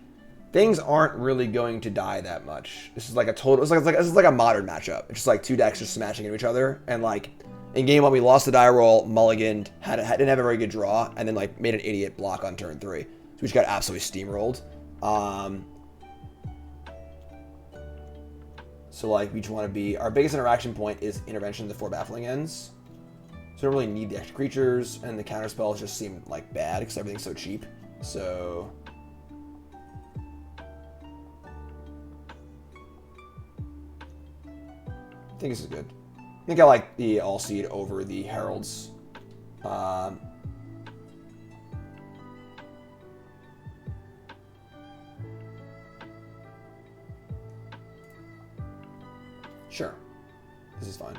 things aren't really going to die that much. This is like a total. This is like a modern matchup. It's just like two decks just smashing into each other, and like in game one we lost the die roll, mulliganed, didn't have a very good draw, and then like made an idiot block on turn 3. So we just got absolutely steamrolled. So like we just want to be, our biggest interaction point is intervention of the 4 baffling ends. So we don't really need the extra creatures, and the counter spells just seem like bad because everything's so cheap. So I think this is good. I think I like the All Seed over the Heralds. Sure. This is fine.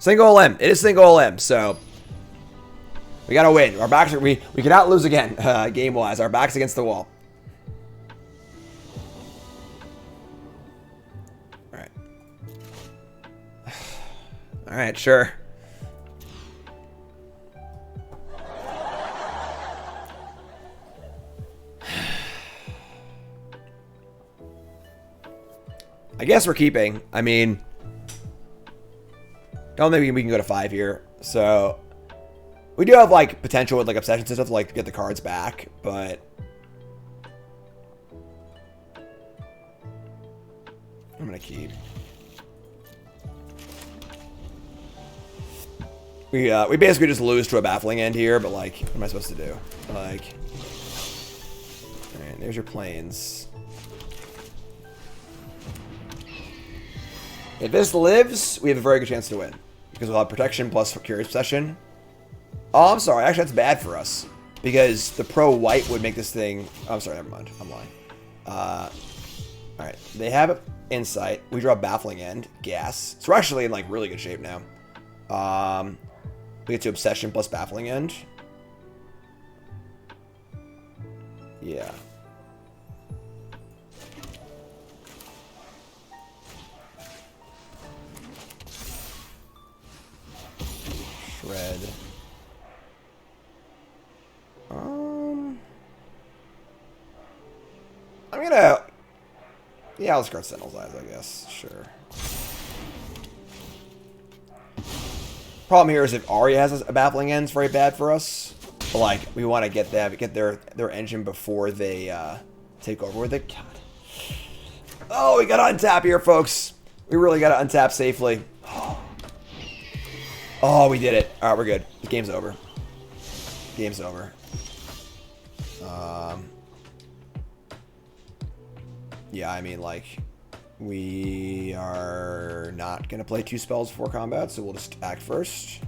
Single-elim. It is single-elim, so we gotta win. Our backs are, we cannot lose again, game-wise. Our back's against the wall. Alright. Alright, sure. I guess we're keeping. I mean, don't think we can go to 5 here. So we do have like potential with like obsessions and stuff to like get the cards back, but I'm gonna keep. We basically just lose to a baffling end here, but like, what am I supposed to do? Like, alright, there's your planes. If this lives, we have a very good chance to win. Because we'll have protection plus Curious Possession. Oh, I'm sorry. Actually, that's bad for us. Because the pro-white would make this thing... Oh, I'm sorry. Never mind. I'm lying. Alright. They have Insight. We draw Baffling End. Gas. So we're actually in like really good shape now. We get to Obsession plus Baffling End. Yeah. Shred. I'm gonna... Yeah, let's guard Sentinel's Eyes, I guess. Sure. Problem here is if Arya has a Baffling End, it's very bad for us. But, like, we want to get them, get their engine before they take over with it. God. Oh, we got to untap here, folks. We really got to untap safely. Oh, we did it. All right, we're good. The game's over. Game's over. Yeah, I mean, like, we are not going to play 2 spells before combat, so we'll just act first.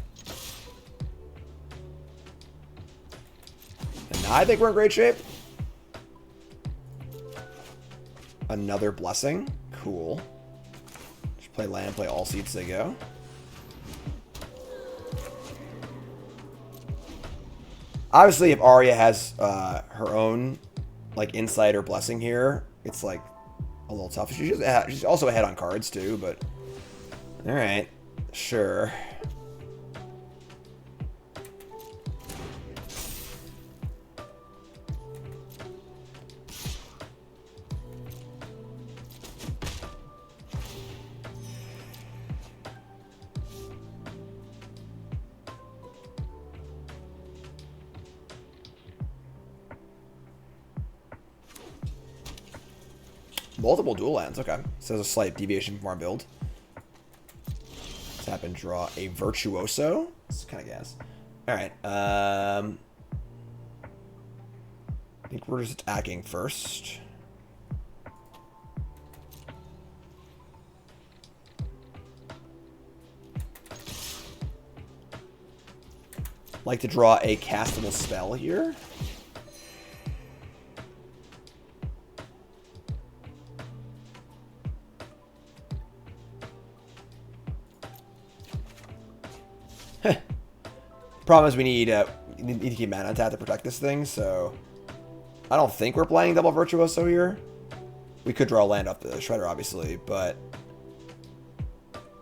And now I think we're in great shape. Another Blessing. Cool. Just play land, play all seeds they go. Obviously, if Arya has her own, like, Insight or Blessing here, it's, like, a little tough. She's also ahead on cards, too, but... Alright. Sure. Multiple dual lands, okay. So there's a slight deviation from our build. Tap and draw a Virtuoso. It's kind of gas. Alright, I think we're just attacking first. Like to draw a castable spell here. Problem is we need to keep mana on tap to protect this thing, so I don't think we're playing double Virtuoso here. We could draw a land off the Shredder, obviously, but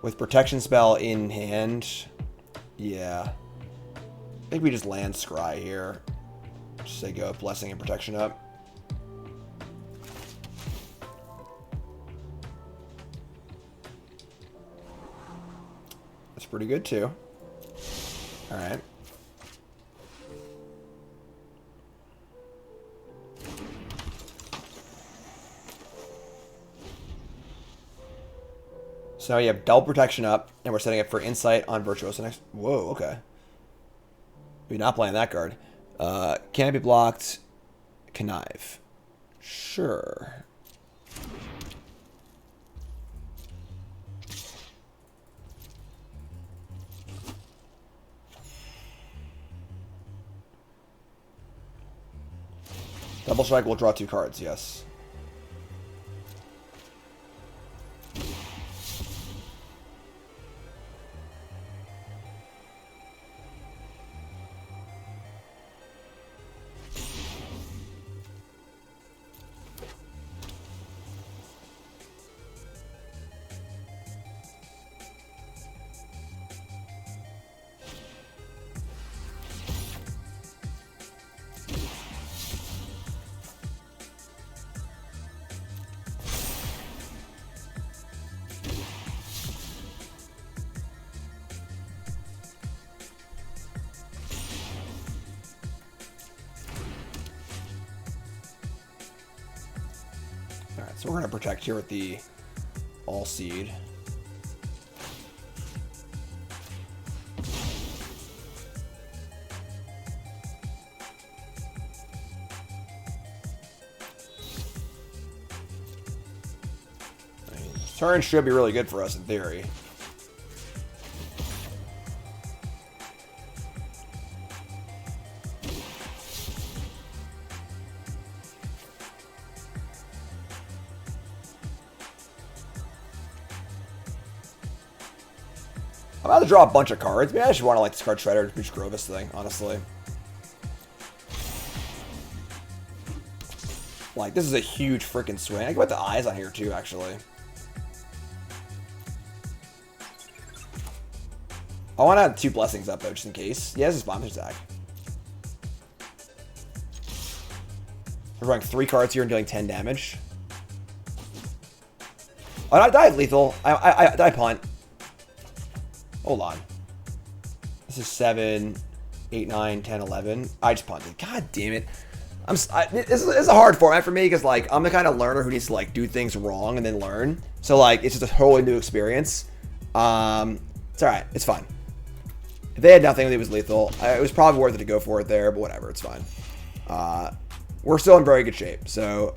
with protection spell in hand, yeah. I think we just land Scry here. Just say go Blessing and Protection up. It's pretty good too. Alright. So now you have double protection up, and we're setting up for insight on Virtuoso next. Whoa, okay. We're not playing that card. Can't be blocked. Connive. Sure. Double strike will draw 2 cards, yes. Alright, so we're going to protect here with the All Seed. I mean, turn should be really good for us in theory. I'm about to draw a bunch of cards. Maybe I should want to like this card Shredder to just grow this thing, honestly. Like, this is a huge freaking swing. I can put the eyes on here too, actually. I want to have 2 blessings up though, just in case. Yeah, this is Bomb Attack. We're drawing 3 cards here and dealing 10 damage. Oh, I died lethal. I punt. Hold on. This is 7, 8, 9, 10, 11. I just punted. God damn it. This is a hard format for me because, like, I'm the kind of learner who needs to, like, do things wrong and then learn. So, like, it's just a totally new experience. It's alright. It's fine. If they had nothing, it was lethal. It was probably worth it to go for it there, but whatever. It's fine. We're still in very good shape. So,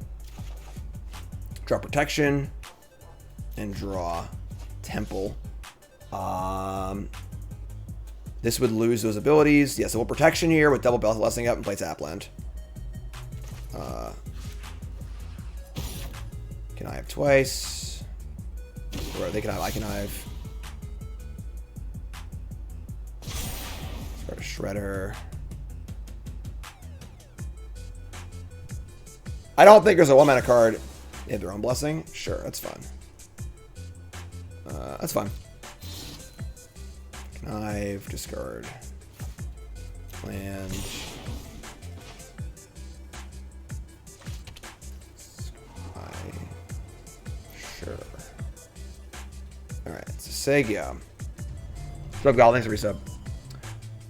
draw Protection and draw Temple. This would lose those abilities. Yeah, so we'll Protection here with double blessing up and play Tapland. Can I have twice? Or they can have, I can have. Start a Shredder. I don't think there's a 1-mana card. They have their own blessing. Sure, that's fine. That's fine. Connive, discard. Land. Sure. Alright, so Segia. Sub Goblin, thanks for resub.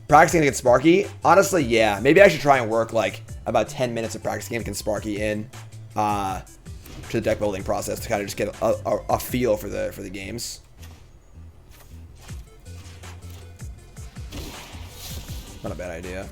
Practicing against Sparky? Honestly, yeah. Maybe I should try and work like about 10 minutes of practicing against Sparky in to the deck building process to kind of just get a feel for the games. Not a bad idea.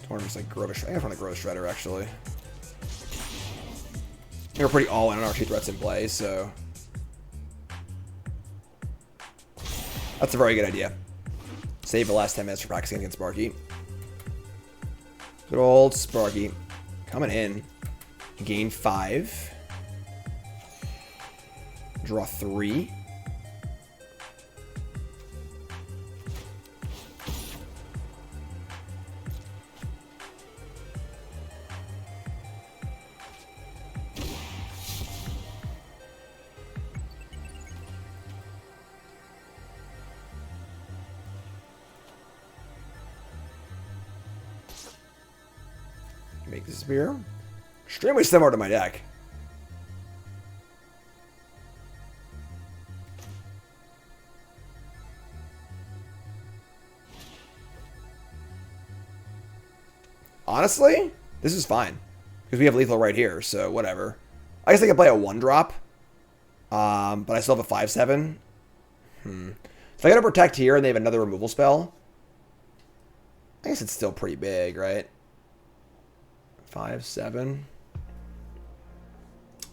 I want to just like grow a shredder. I want to grow a shredder actually. We're pretty all in on our 2 threats in play, so that's a very good idea. Save the last 10 minutes for practicing against Sparky. Good old Sparky. Coming in. Gain 5. Draw 3. make this disappear. Extremely similar to my deck. Honestly, this is fine. Because we have lethal right here, so whatever. I guess I can play a 1-drop. But I still have a 5/7. So I gotta protect here and they have another removal spell. I guess it's still pretty big, right? 5/7.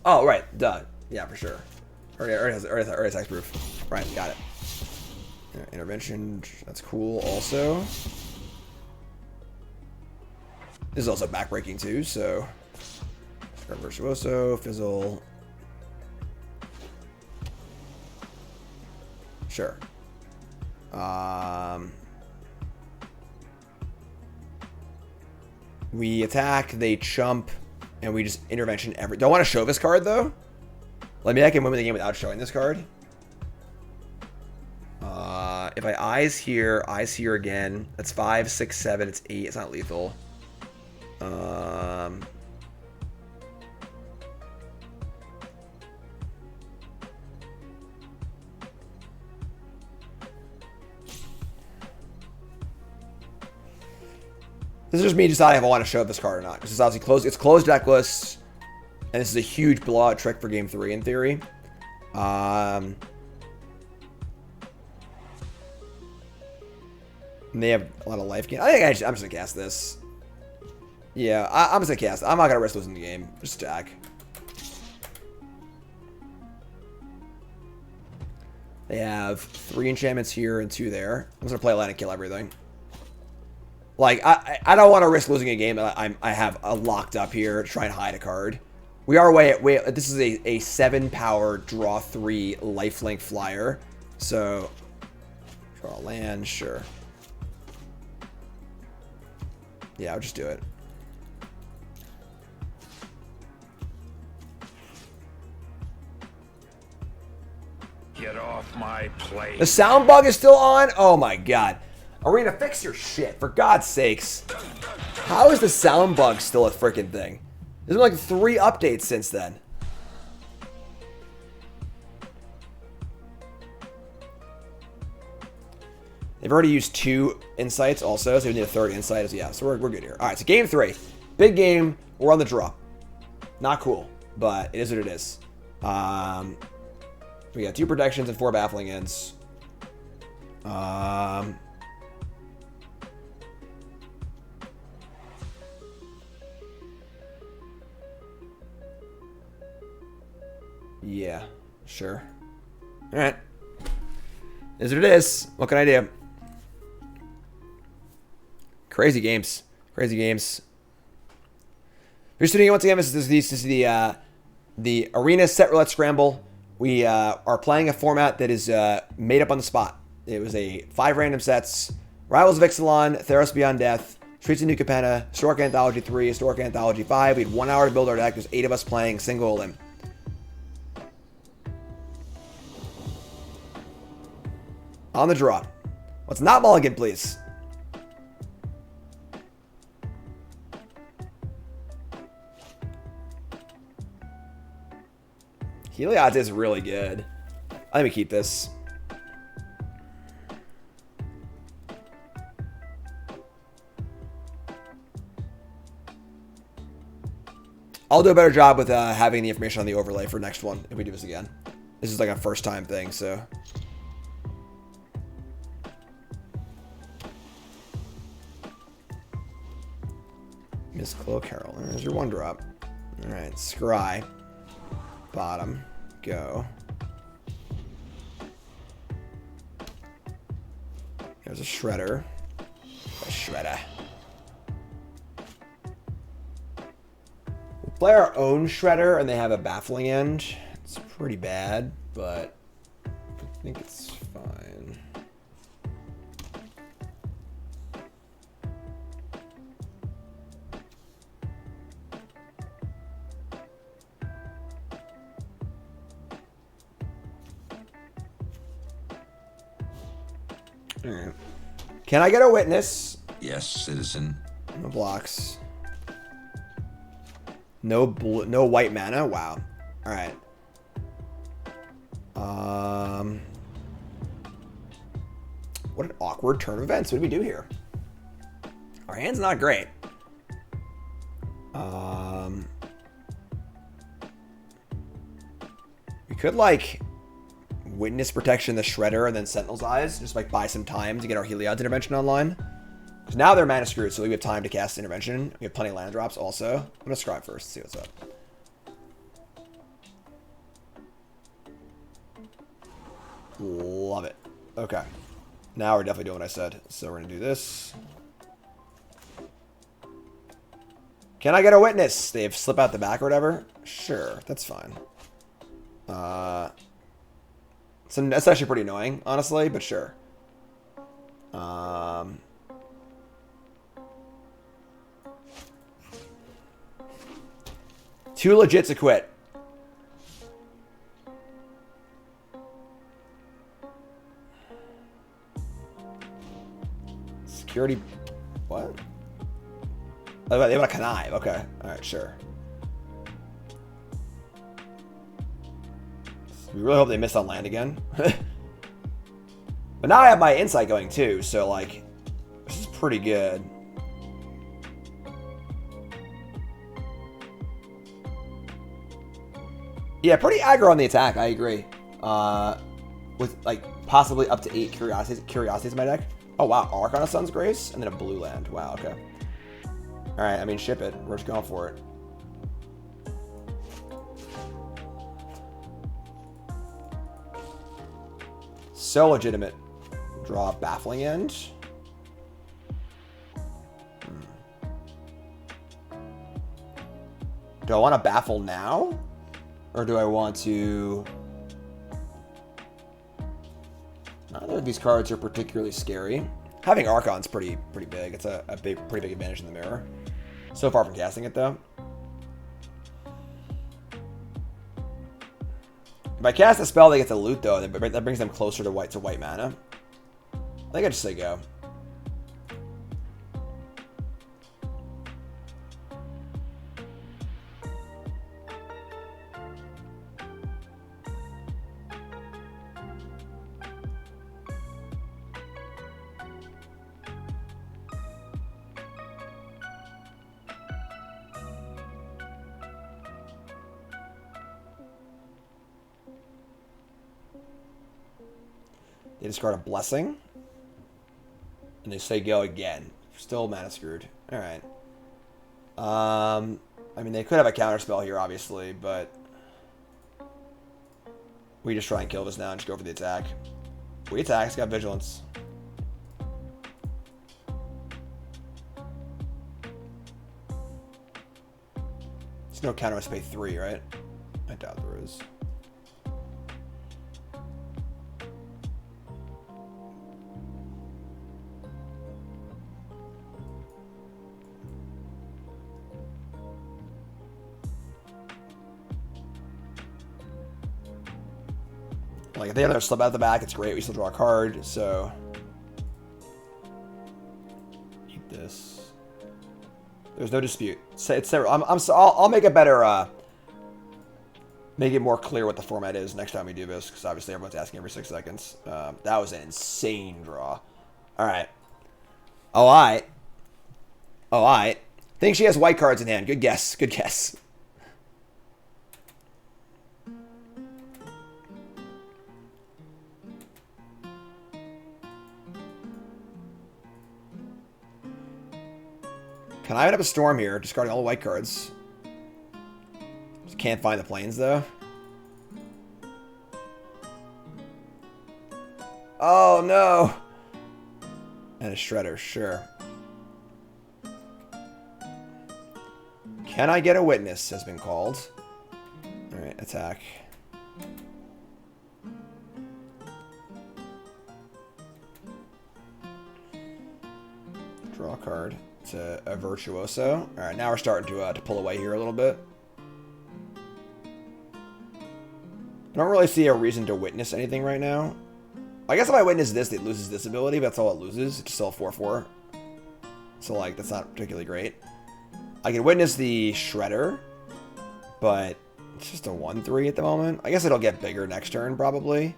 Oh, right. Duh. Yeah, for sure. Already has hexproof. Right, got it. Intervention. That's cool also. This is also backbreaking too, so. Virtuoso, Fizzle. Sure. We attack, they chump, and we just intervention every. Do I want to show this card though? Maybe I can win the game without showing this card. If I eyes here again, that's 5, 6, 7. It's 8. It's not lethal. This is just me deciding if I want to show this card or not. Because it's obviously closed. It's closed deck list. And this is a huge blowout trick for game 3 in theory. And they have a lot of life gain. I think I'm just going to cast this. Yeah, I'm just going to cast it. I'm not going to risk losing the game. Just stack. They have 3 enchantments here and 2 there. I'm just going to play a land and kill everything. Like, I don't want to risk losing a game that I have locked up here to try and hide a card. We are this is a 7-power draw 3 lifelink flyer. So, draw a land, sure. Yeah, I'll just do it. Get off my plate. The sound bug is still on? Oh my god. Arena, fix your shit, for God's sakes. How is the sound bug still a freaking thing? There's been like 3 updates since then. They've already used 2 insights also, so we need a 3rd insight. Yeah, so we're good here. All right, so game 3. Big game. We're on the draw. Not cool, but it is what it is. We got 2 protections and 4 baffling ends. Yeah, sure. All right. Is what it is. What can I do? Crazy games. Crazy games. Here's tuning in once again. This is the Arena Set Scramble. We are playing a format that is made up on the spot. It was a 5 random sets. Rivals of Ixalan, Theros Beyond Death, Streets of New Capenna, Historic Anthology III, Historic Anthology V. We had 1 hour to build our deck. There's 8 of us playing single-elim. On the draw. Let's not mulligan, please. Heliod's is really good. I think we keep this. I'll do a better job with having the information on the overlay for next one if we do this again. This is like a first time thing, so. Miss Cloak Herald. There's your 1-drop. Alright, scry. Bottom. Go. There's a Shredder. A Shredder. We'll play our own Shredder, and they have a baffling end. It's pretty bad, but I think it's fine. Alright. Can I get a witness? Yes, citizen. No blocks. No blue, no white mana. Wow. All right. What an awkward turn of events. What do we do here? Our hand's not great. We could like Witness Protection the Shredder and then Sentinel's Eyes. Just like buy some time to get our Heliod's Intervention online. Because now they're mana screwed, so we have time to cast Intervention. We have plenty of land drops also. I'm going to scry first, see what's up. Love it. Okay. Now we're definitely doing what I said. So we're going to do this. Can I get a witness? They slip out the back or whatever? Sure, that's fine. So that's actually pretty annoying, honestly, but sure. Too legit to quit. Security. What? Oh, they want to connive. Okay. Alright, sure. We really hope they miss on land again. But now I have my insight going too, so like, this is pretty good. Yeah, pretty aggro on the attack, I agree. With like possibly up to 8 curiosities in my deck. Oh wow, Archon of Sun's Grace, and then a blue land. Wow, okay. Alright, I mean, ship it. We're just going for it. So legitimate. Draw a Baffling End. Do I want to baffle now? Or do I want to... Neither of these cards are particularly scary. Having Archon's pretty big. It's a pretty big advantage in the mirror. So far from casting it, though. If I cast a spell, they get to loot, though. That brings them closer to white mana. I think I just say go. They discard a Blessing. And they say go again. Still mana screwed. Alright. I mean, they could have a counter spell here, obviously, but... we just try and kill this now and just go for the attack. We attack, it's got Vigilance. There's no counter to pay 3, right? I doubt there is. Like, if they have their slip out the back, it's great. We still draw a card, so... eat this. There's no dispute. I'll make it better, make it more clear what the format is next time we do this, because obviously everyone's asking every 6 seconds. That was an insane draw. Alright. Alright. Alright. Think she has white cards in hand. Good guess. Good guess. Can I open up a Storm here, discarding all the white cards? Just can't find the planes, though. Oh, no! And a Shredder, sure. Can I get a witness, has been called. Alright, attack. Draw a card. It's a Virtuoso. Alright, now we're starting to pull away here a little bit. I don't really see a reason to witness anything right now. I guess if I witness this, it loses this ability, but that's all it loses. It's still a 4/4. So, like, that's not particularly great. I can witness the Shredder. but it's just a 1/3 at the moment. I guess it'll get bigger next turn, probably.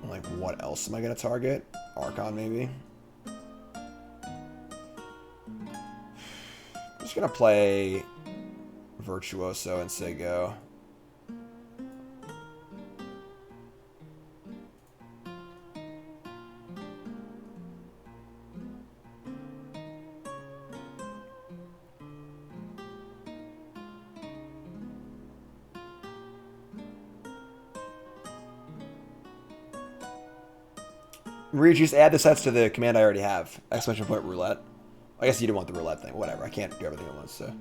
Like, what else am I going to target? Archon, maybe? I'm just going to play Virtuoso and say go. Reed, just add the sets to the command I already have. Exclamation point roulette. I guess you didn't want the roulette thing. Whatever. I can't do everything at once, so.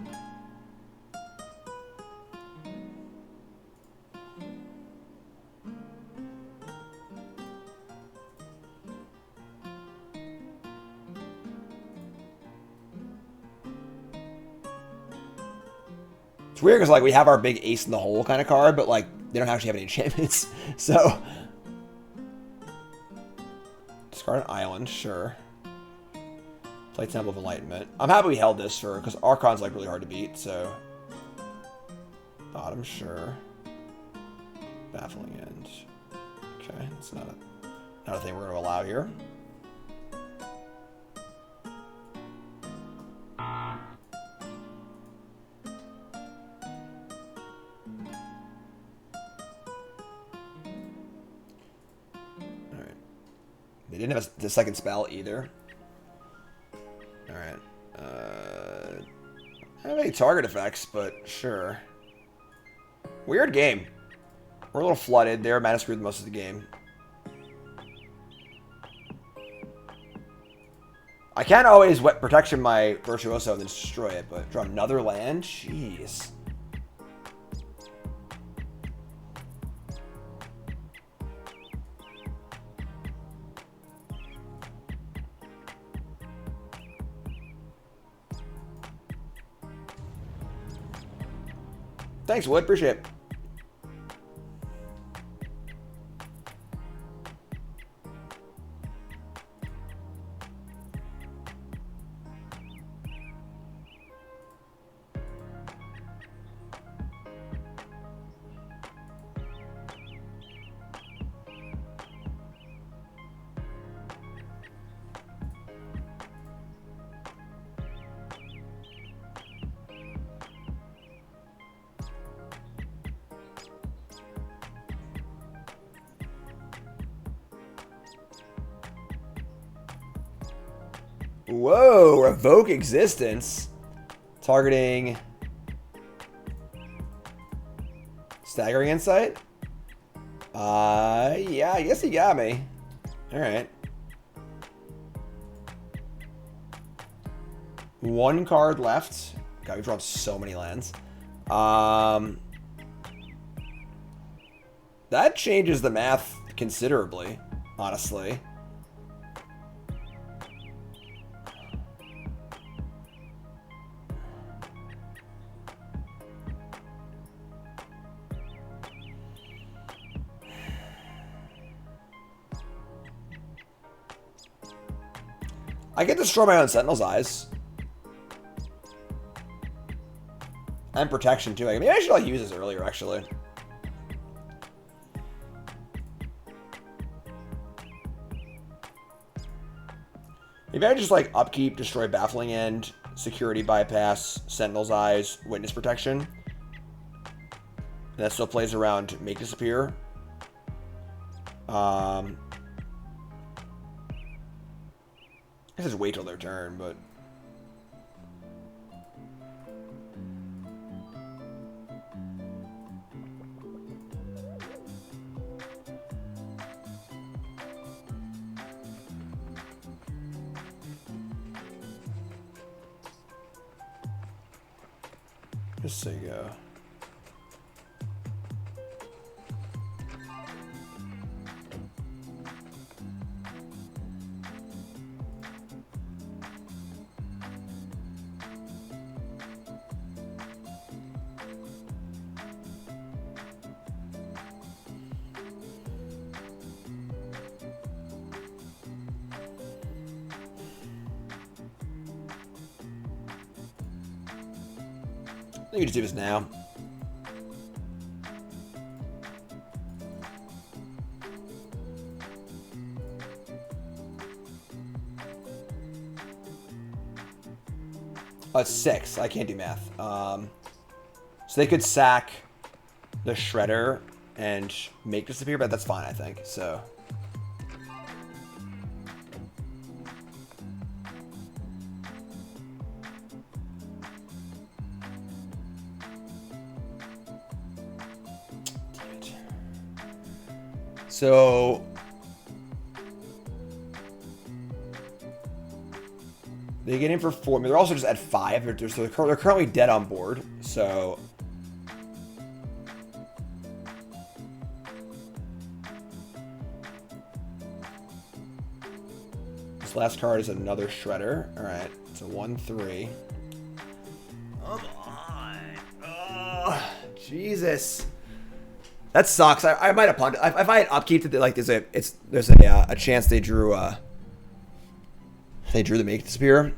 It's weird because, like, we have our big ace in the hole kind of card, but, like, they don't actually have any enchantments. So. Discard an island, sure. Play Temple of Enlightenment. I'm happy we held this for, because Archon's like really hard to beat, so. Bottom, sure. Baffling End. Okay, that's not a thing we're going to allow here. They didn't have the second spell either. Alright. I don't have any target effects, but sure. Weird game. We're a little flooded. They're mana screwed most of the game. I can't always wet protection my Virtuoso and then destroy it, but draw another land? Jeez. Thanks, Wood. Appreciate it. Whoa, revoke existence. Targeting Staggering Insight? Yeah, I guess he got me. Alright. One card left. God, we've drawn so many lands. That changes the math considerably, honestly. I can destroy my own Sentinel's Eyes. And protection, too. Maybe I should like use this earlier, actually. Maybe I just like upkeep, destroy Baffling End, Security Bypass, Sentinel's Eyes, Witness Protection. And that still plays around Make Disappear. I guess just wait till their turn, but... Just say go. You can just do this now. Oh, it's 6. I can't do math. So they could sack the Shredder and make disappear, but that's fine, I think. So. So. They get in for 4. I mean, they're also just at 5. They're currently dead on board. So. This last card is another Shredder. Alright. It's a 1/3. Come on. Oh, Jesus. That sucks. I might have punted. If I had upkeep, like there's a chance they drew the make disappear.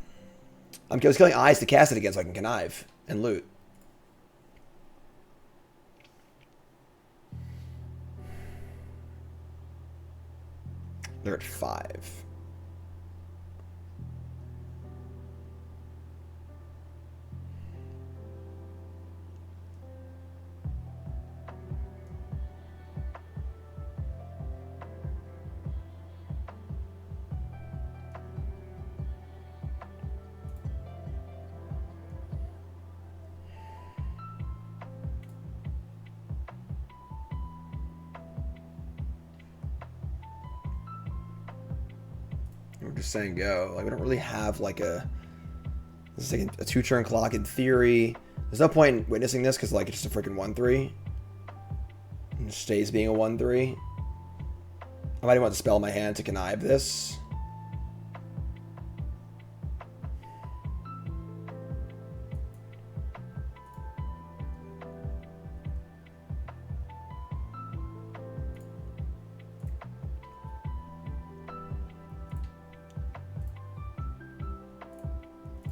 I was killing eyes to cast it again so I can connive and loot. They're at 5. We're just saying go. Like, we don't really have like this is like a 2-turn clock in theory. There's no point in witnessing this because like it's just a freaking 1/3. And it stays being a 1/3. I might even want to spell in my hand to connive this.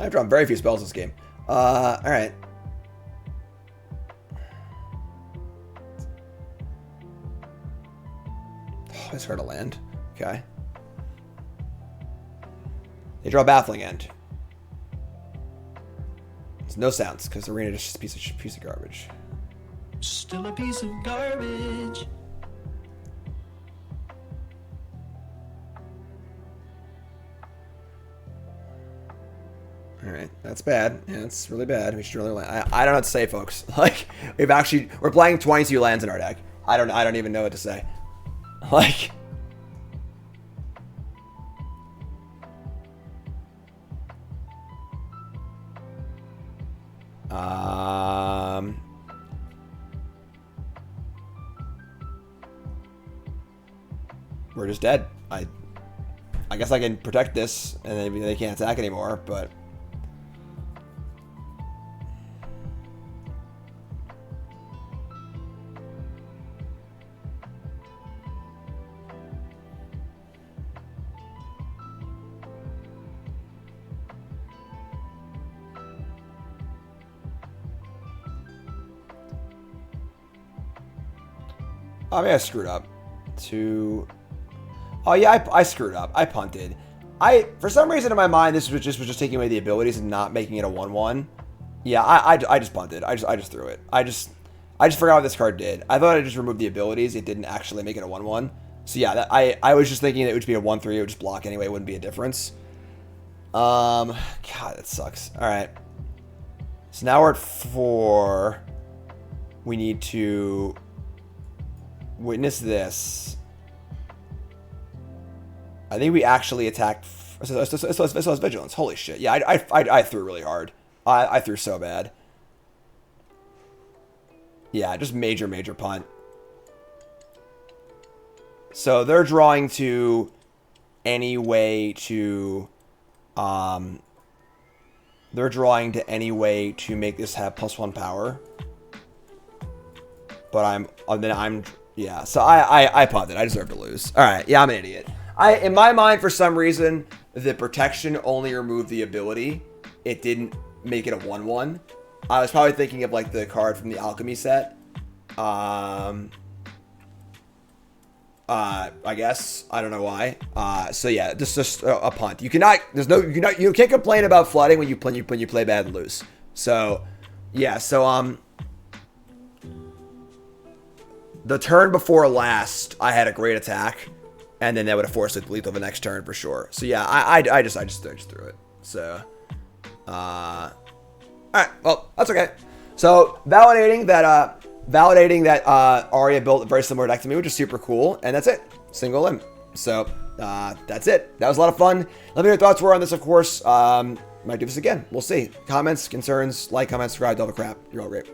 I've drawn very few spells this game. Alright. Oh, it's hard to land. Okay. They draw Baffling End. There's no sounds, because Arena is just a piece of garbage. Still a piece of garbage. Alright, that's bad. Yeah, that's really bad. We should really land. I don't know what to say, folks. Like, we're playing 22 lands in our deck. I don't even know what to say. Like, we're just dead. I guess I can protect this, and maybe they can't attack anymore, but I mean, I screwed up. Oh yeah, I screwed up. I punted. For some reason in my mind, this was just taking away the abilities and not making it a 1/1. Yeah, I just punted. I just threw it. I just forgot what this card did. I thought I just removed the abilities. It didn't actually make it a 1/1. So yeah, I was just thinking it would just be a 1/3. It would just block anyway. It wouldn't be a difference. God, that sucks. All right. So now we're at 4. We need to witness this. I think we actually attacked. So it's vigilance. Holy shit! Yeah, I threw really hard. I threw so bad. Yeah, just major punt. So they're drawing to any way to. They're drawing to any way to make this have +1 power. But yeah. So I punted. I deserve to lose. All right. Yeah, I'm an idiot. In my mind, for some reason, the protection only removed the ability. It didn't make it a 1/1. I was probably thinking of like the card from the Alchemy set. I guess I don't know why. So yeah, just a punt. You cannot. You can't complain about flooding when you play bad and lose. So yeah. So the turn before last, I had a great attack, and then that would have forced it lethal the next turn for sure. So yeah, I just threw it. So all right. Well, that's okay. So validating that Arya built a very similar deck to me, which is super cool, and that's it. Single-elim. So that's it. That was a lot of fun. Let me know your thoughts were on this, of course. Might do this again. We'll see. Comments, concerns, like, comment, subscribe, double crap. You're all great.